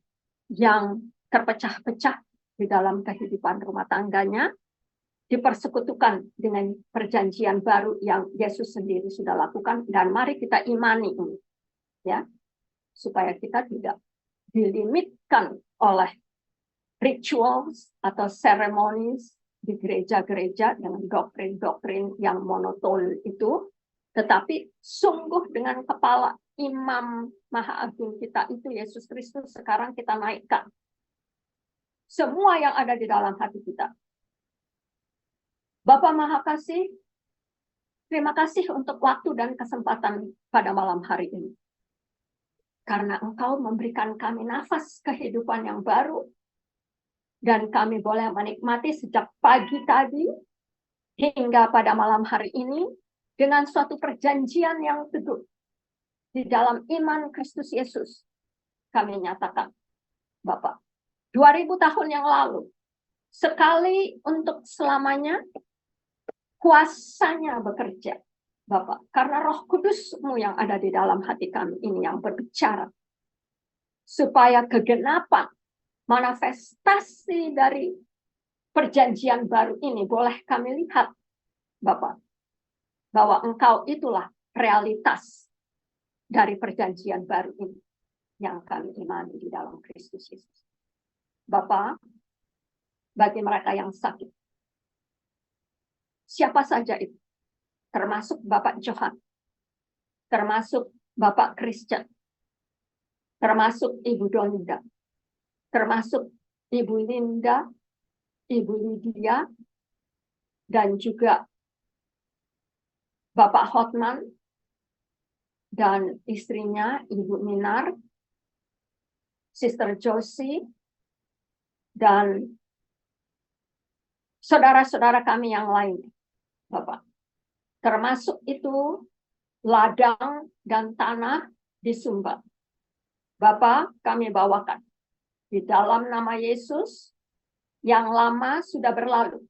S2: yang terpecah-pecah di dalam kehidupan rumah tangganya, dipersekutukan dengan perjanjian baru yang Yesus sendiri sudah lakukan, dan mari kita imani ini, ya, supaya kita tidak dilimitkan oleh rituals atau ceremonies di gereja-gereja dengan doktrin-doktrin yang monoton itu, tetapi sungguh dengan kepala Imam Maha Agung kita itu Yesus Kristus sekarang kita naikkan semua yang ada di dalam hati kita. Bapa Maha Kasih, terima kasih untuk waktu dan kesempatan pada malam hari ini. Karena Engkau memberikan kami nafas kehidupan yang baru, dan kami boleh menikmati sejak pagi tadi hingga pada malam hari ini dengan suatu perjanjian yang teguh di dalam iman Kristus Yesus. Kami nyatakan, Bapak, 2000 tahun yang lalu, sekali untuk selamanya, kuasanya bekerja, Bapak, karena Roh Kudus-Mu yang ada di dalam hati kami ini yang berbicara, supaya kegenapan manifestasi dari perjanjian baru ini boleh kami lihat, Bapak, bahwa Engkau itulah realitas dari perjanjian baru ini yang kami imani di dalam Kristus Yesus. Bapak, bagi mereka yang sakit, Siapa saja itu, termasuk Bapak Johan, termasuk Bapak Christian, termasuk Ibu Donda, termasuk Ibu Linda, Ibu Lydia, dan juga Bapak Hotman, dan istrinya Ibu Minar, Sister Josie, dan saudara-saudara kami yang lain, Bapak. Termasuk itu ladang dan tanah di Sumba. Bapak, kami bawakan di dalam nama Yesus yang lama sudah berlalu.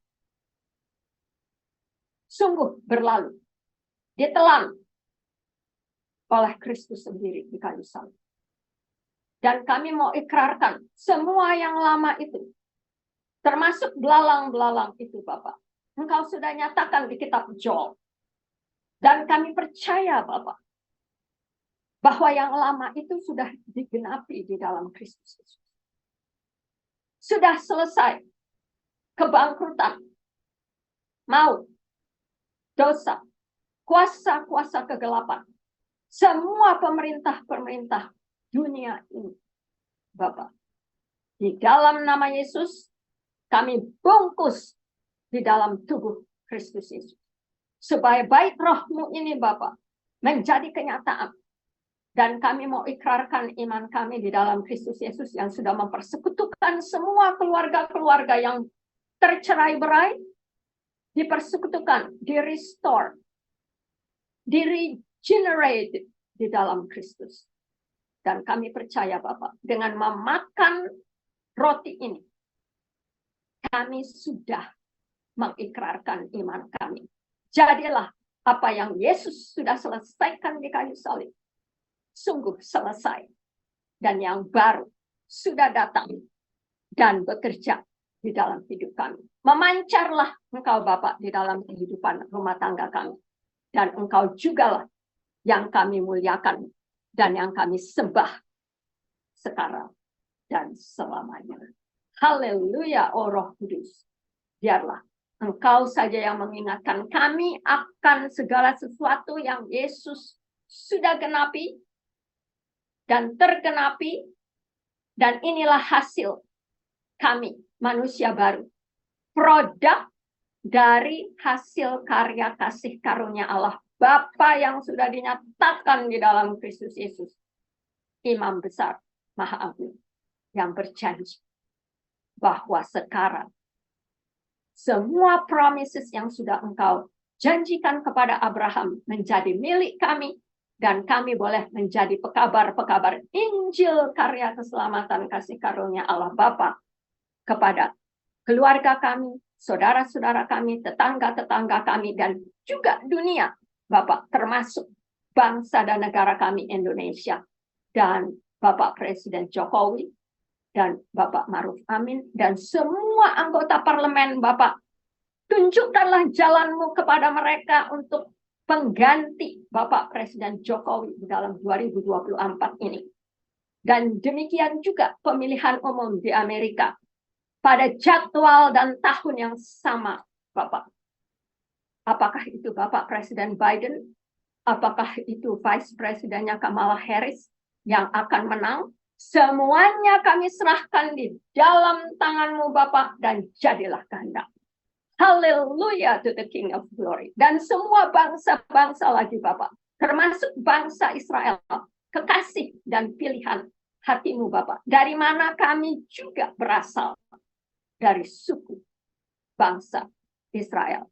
S2: Sungguh berlalu. Ditelan oleh Kristus sendiri di kayu salib. Dan kami mau ikrarkan semua yang lama itu, termasuk belalang-belalang itu, Bapak. Engkau sudah nyatakan di kitab Joel. Dan kami percaya, Bapak, bahwa yang lama itu sudah digenapi di dalam Kristus Yesus. Sudah selesai kebangkrutan, maut, dosa, kuasa-kuasa kegelapan, semua pemerintah-pemerintah dunia ini, Bapak. Di dalam nama Yesus, kami bungkus di dalam tubuh Kristus Yesus. Supaya baik rohmu ini, Bapak, menjadi kenyataan. Dan kami mau ikrarkan iman kami di dalam Kristus Yesus yang sudah mempersekutukan semua keluarga-keluarga yang tercerai-berai, dipersekutukan, di-restore, di-regenerate di dalam Kristus. Dan kami percaya, Bapak, dengan memakan roti ini, kami sudah mengikrarkan iman kami. Jadilah apa yang Yesus sudah selesaikan di kayu salib. Sungguh selesai. Dan yang baru sudah datang dan bekerja di dalam hidup kami. Memancarlah Engkau, Bapak, di dalam kehidupan rumah tangga kami. Dan Engkau jugalah yang kami muliakan dan yang kami sembah sekarang dan selamanya. Haleluya, oh Roh Kudus. Biarlah Engkau saja yang mengingatkan kami akan segala sesuatu yang Yesus sudah genapi dan tergenapi. Dan inilah hasil kami, manusia baru. Produk dari hasil karya kasih karunia Allah Bapa yang sudah dinyatakan di dalam Kristus Yesus. Imam besar, Maha Agung, yang berjanji bahwa sekarang semua promises yang sudah Engkau janjikan kepada Abraham menjadi milik kami, dan kami boleh menjadi pekabar-pekabar Injil karya keselamatan kasih karunia Allah Bapa kepada keluarga kami, saudara-saudara kami, tetangga-tetangga kami, dan juga dunia, Bapak, termasuk bangsa dan negara kami Indonesia, dan Bapak Presiden Jokowi, dan Bapak Maruf Amin, dan semua anggota parlemen, Bapak. Tunjukkanlah jalanmu kepada mereka untuk pengganti Bapak Presiden Jokowi di dalam 2024 ini. Dan demikian juga pemilihan umum di Amerika pada jadwal dan tahun yang sama, Bapak. Apakah itu Bapak Presiden Biden? Apakah itu Vice Presidennya Kamala Harris yang akan menang? Semuanya kami serahkan di dalam tangan-Mu, Bapak, dan jadilah kehendak. Haleluya to the King of Glory. Dan semua bangsa-bangsa lagi, Bapak, termasuk bangsa Israel, kekasih dan pilihan hati-Mu, Bapak. Dari mana kami juga berasal, dari suku bangsa Israel.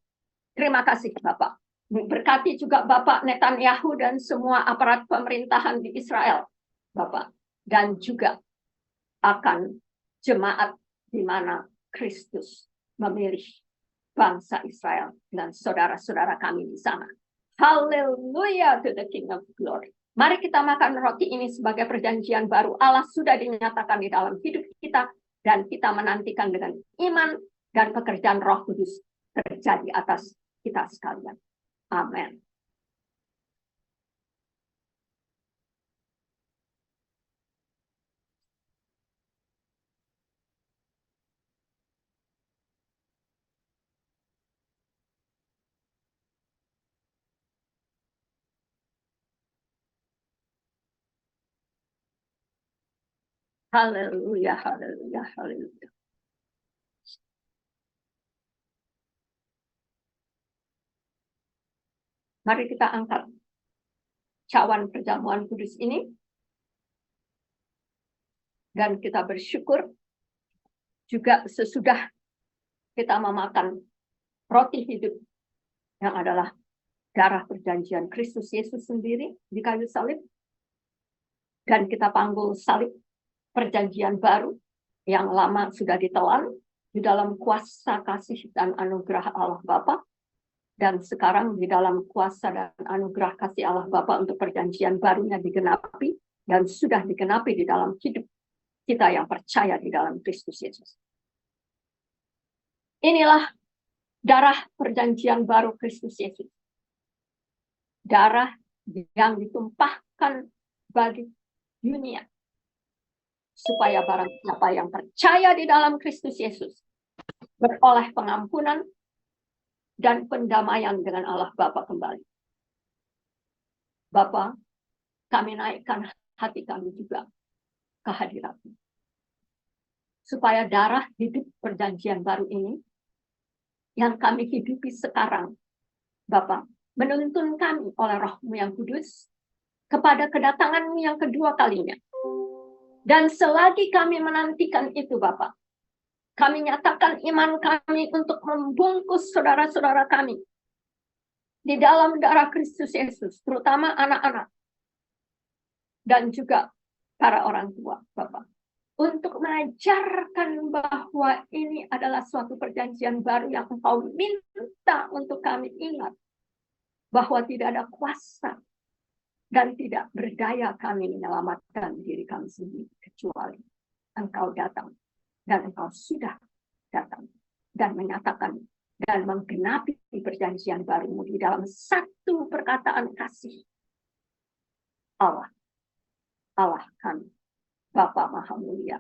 S2: Terima kasih, Bapak. Berkati juga Bapak Netanyahu dan semua aparat pemerintahan di Israel, Bapak. Dan juga akan jemaat di mana Kristus memilih bangsa Israel dan saudara-saudara kami di sana. Haleluya to the King of Glory. Mari kita makan roti ini sebagai perjanjian baru. Allah sudah dinyatakan di dalam hidup kita, dan kita menantikan dengan iman dan pekerjaan Roh Kudus terjadi atas kita sekalian. Amin. Haleluya, haleluya, haleluya. Mari kita angkat cawan perjamuan kudus ini. Dan kita bersyukur juga sesudah kita memakan roti hidup yang adalah darah perjanjian Kristus Yesus sendiri di kayu salib. Dan kita panggul salib perjanjian baru yang lama sudah ditelan di dalam kuasa kasih dan anugerah Allah Bapa. Dan sekarang di dalam kuasa dan anugerah kasih Allah Bapa untuk perjanjian barunya digenapi dan sudah digenapi di dalam hidup kita yang percaya di dalam Kristus Yesus. Inilah darah perjanjian baru Kristus Yesus. Darah yang ditumpahkan bagi dunia. Supaya barang siapa yang percaya di dalam Kristus Yesus beroleh pengampunan dan pendamaian dengan Allah Bapa kembali. Bapa, kami naikkan hati kami juga ke hadirat-Mu. Supaya darah hidup perjanjian baru ini yang kami hidupi sekarang, Bapa, menuntun kami oleh Roh-Mu yang kudus kepada kedatangan-Mu yang kedua kalinya. Dan selagi kami menantikan itu, Bapa, kami nyatakan iman kami untuk membungkus saudara-saudara kami di dalam darah Kristus Yesus, terutama anak-anak dan juga para orang tua, Bapak, untuk mengajarkan bahwa ini adalah suatu perjanjian baru yang Engkau minta untuk kami ingat bahwa tidak ada kuasa dan tidak berdaya kami menyelamatkan diri kami sendiri kecuali Engkau datang. Dan Engkau sudah datang dan menyatakan dan menggenapi perjanjian baru-Mu di dalam satu perkataan kasih. Allah kami, Bapa Maha Mulia,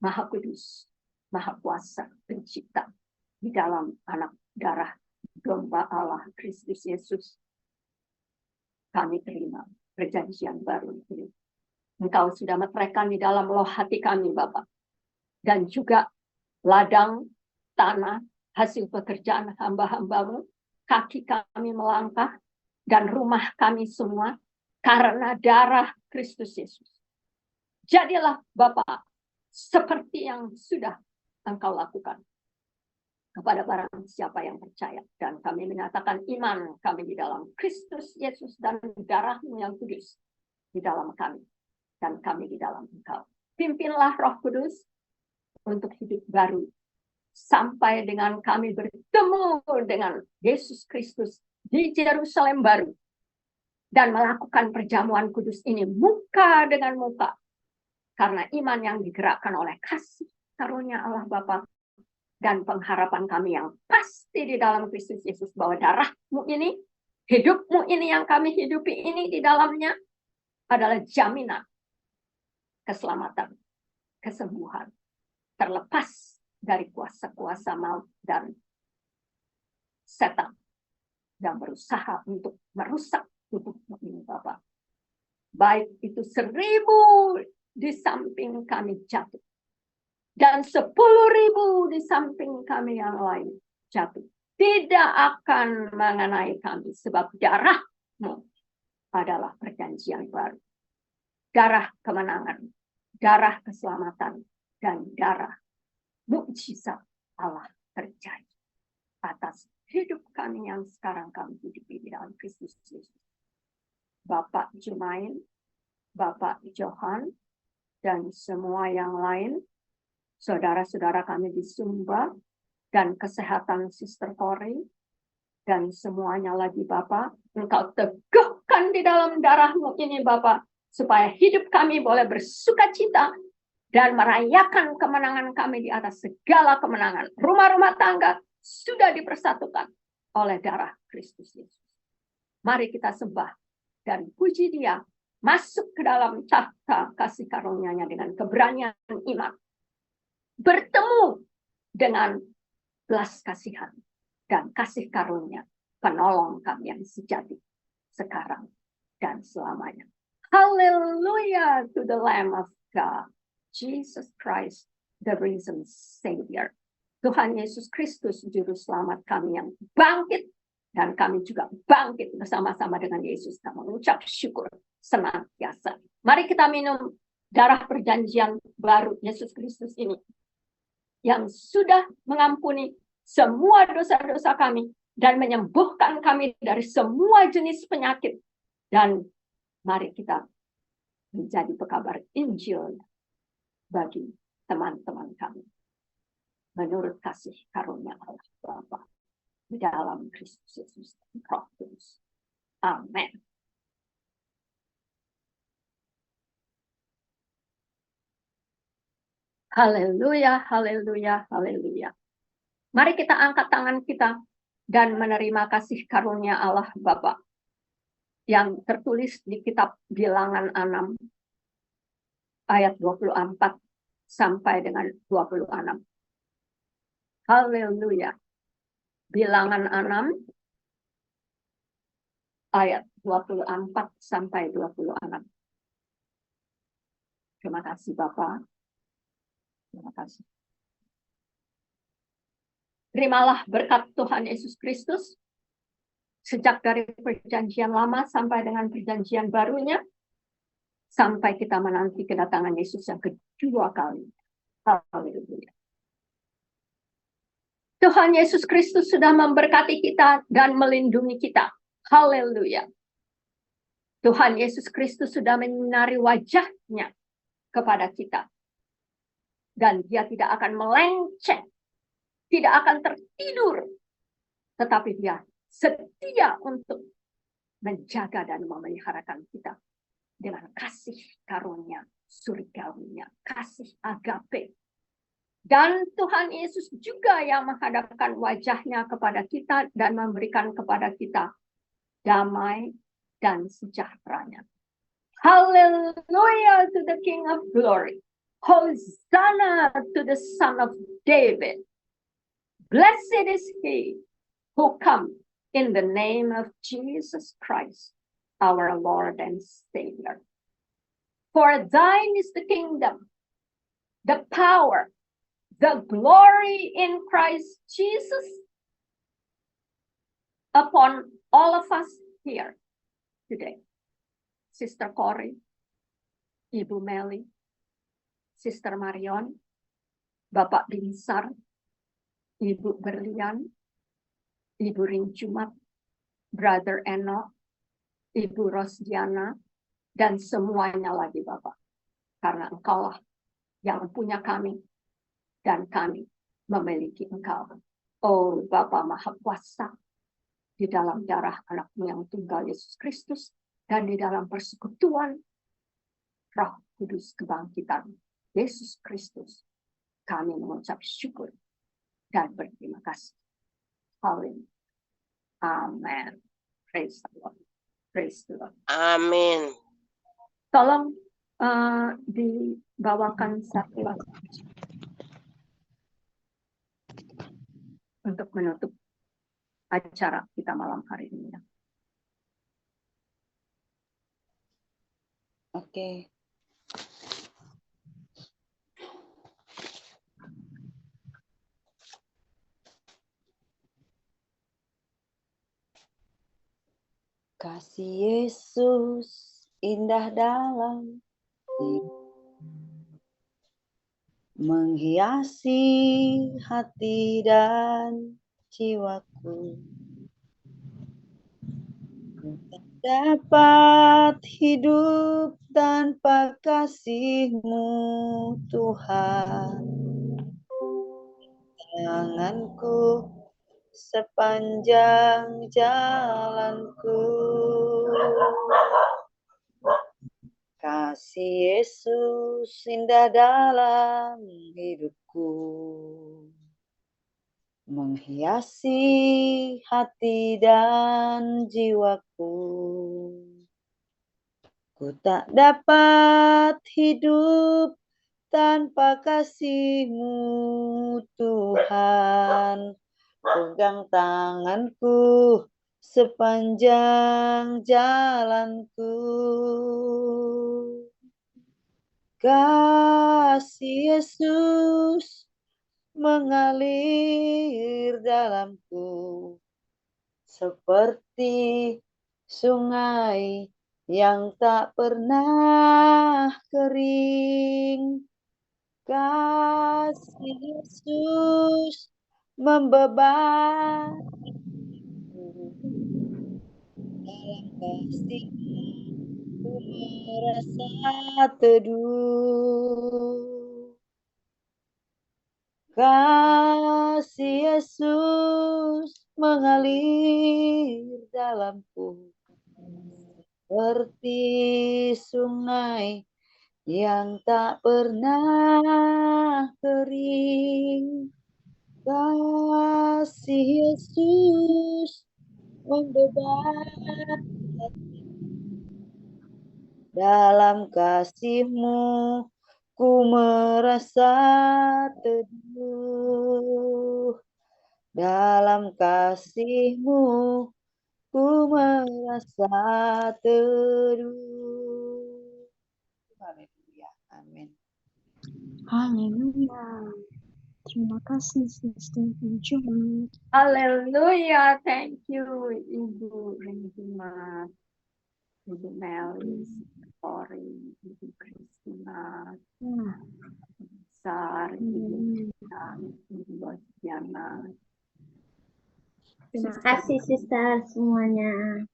S2: Maha Kudus, Maha Kuasa, Pencipta, di dalam anak darah domba Allah Kristus Yesus. Kami terima perjanjian baru ini. Engkau sudah meteraikan di dalam loh hati kami, Bapak. Dan juga ladang, tanah, hasil pekerjaan hamba-hamba-Mu, kaki kami melangkah, dan rumah kami semua, karena darah Kristus Yesus. Jadilah Bapak, seperti yang sudah Engkau lakukan kepada barang siapa yang percaya. Dan kami menyatakan iman kami di dalam Kristus Yesus dan darah-Mu yang kudus di dalam kami, dan kami di dalam Engkau. Pimpinlah Roh Kudus untuk hidup baru sampai dengan kami bertemu dengan Yesus Kristus di Yerusalem baru dan melakukan perjamuan kudus ini muka dengan muka karena iman yang digerakkan oleh kasih karunia Allah Bapa dan pengharapan kami yang pasti di dalam Kristus Yesus bahwa darah-Mu ini, hidup-Mu ini yang kami hidupi ini di dalamnya adalah jaminan keselamatan, kesembuhan, terlepas dari kuasa-kuasa maut dan setan yang berusaha untuk merusak tubuh-Mu ini, Bapak. Baik itu 1000 di samping kami jatuh dan 10.000 di samping kami yang lain jatuh, tidak akan mengenai kami sebab darah-Mu adalah perjanjian baru, darah kemenangan, darah keselamatan, dan darah mukjizat Allah terjadi atas hidup kami yang sekarang kami hidupi di dalam Kristus Yesus. Bapak Jumain, Bapak Johan, dan semua yang lain, saudara-saudara kami di Sumba, dan kesehatan Sister Kori, dan semuanya lagi Bapak, Engkau teguhkan di dalam darah-Mu ini Bapak, supaya hidup kami boleh bersuka cita dan merayakan kemenangan kami di atas segala kemenangan. Rumah-rumah tangga sudah dipersatukan oleh darah Kristus Yesus. Mari kita sembah dan puji Dia, masuk ke dalam tahta kasih karunia-Nya dengan keberanian iman. Bertemu dengan belas kasihan dan kasih karunia penolong kami yang sejati sekarang dan selamanya. Hallelujah to the Lamb of God, Jesus Christ, the risen Savior. Tuhan Yesus Kristus, Juru Selamat kami yang bangkit, dan kami juga bangkit bersama-sama dengan Yesus. Kami mengucap syukur senantiasa. Mari kita minum darah perjanjian baru Yesus Kristus ini, yang sudah mengampuni semua dosa-dosa kami, dan menyembuhkan kami dari semua jenis penyakit. Dan mari kita menjadi pekabar Injil bagi teman-teman kami, menurut kasih karunia Allah Bapa di dalam Kristus Yesus Roh Kudus. Amin. Haleluya, haleluya, haleluya. Mari kita angkat tangan kita dan menerima kasih karunia Allah Bapa yang tertulis di kitab Bilangan 6 ayat 24 sampai dengan 26. Haleluya. Bilangan 6 ayat 24 sampai 26. Terima kasih Bapak. Terima kasih. Terimalah berkat Tuhan Yesus Kristus sejak dari perjanjian lama sampai dengan perjanjian barunya, sampai kita menanti kedatangan Yesus yang kedua kali. Haleluya. Tuhan Yesus Kristus sudah memberkati kita dan melindungi kita. Haleluya. Tuhan Yesus Kristus sudah menyinari wajahnya kepada kita. Dan dia tidak akan melenceng, tidak akan tertidur, tetapi dia setia untuk menjaga dan memeliharakan kita dengan kasih karunia surgawinya, kasih agape. Dan Tuhan Yesus juga yang menghadapkan wajahnya kepada kita dan memberikan kepada kita damai dan sejahteranya. Hallelujah to the King of Glory. Hosanna to the Son of David. Blessed is he who comes in the name of Jesus Christ, our Lord and Savior. For thine is the kingdom, the power, the glory in Christ Jesus upon all of us here today. Sister Corey, Ibu Meli, Sister Marion, Bapak Binsar, Ibu Berlian, Ibu Rincumat, Brother Enoch, Ibu Rosdiana, dan semuanya lagi Bapak. Karena Engkaulah yang punya kami, dan kami memiliki Engkau. Oh Bapa Maha Kuasa, di dalam darah anakmu yang tunggal Yesus Kristus, dan di dalam persekutuan Roh Kudus kebangkitan Yesus Kristus, kami mengucap syukur dan berterima kasih. Haleluya. Amen. Praise the Lord. Praise the Lord.
S3: Amin.
S2: Tolong dibawakan satu lagu untuk menutup acara kita malam hari ini.
S1: Oke. Kasih Yesus indah dalam hidup, menghiasi hati dan jiwaku. Ku tak dapat hidup tanpa kasih-Mu, Tuhan. Tanganku sepanjang jalanku. Kasih Yesus indah dalam hidupku, menghiasi hati dan jiwaku. Ku tak dapat hidup tanpa kasih-Mu, Tuhan. Pegang tanganku sepanjang jalanku. Kasih Yesus mengalir dalamku seperti sungai yang tak pernah kering. Kasih Yesus membebani dalam kasih-Mu ku merasa teduh. Kasih Yesus mengalir dalamku seperti sungai yang tak pernah kering. Kasih Yesus membebani dalam kasih-Mu ku merasa teduh. Dalam kasih-Mu ku merasa teduh. Haleluya. Amin.
S6: Haleluya. Terima kasih, Sister Juma.
S2: Haleluya, thank you Ibu Regina, Ibu Melis, Ori, Ibu Kristina,
S6: Wah,
S2: Sar, Ibu
S6: haleluya.
S2: Ibu Bosiana.
S7: Terima kasih Sister semuanya.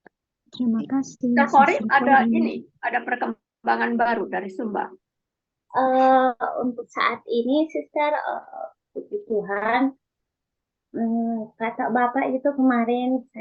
S6: Terima kasih,
S2: Sister Kori,
S6: Sister
S2: ada
S6: Kori.
S2: ada perkembangan baru dari Sumba.
S7: Untuk saat ini Sister, puji Tuhan, kata Bapak itu kemarin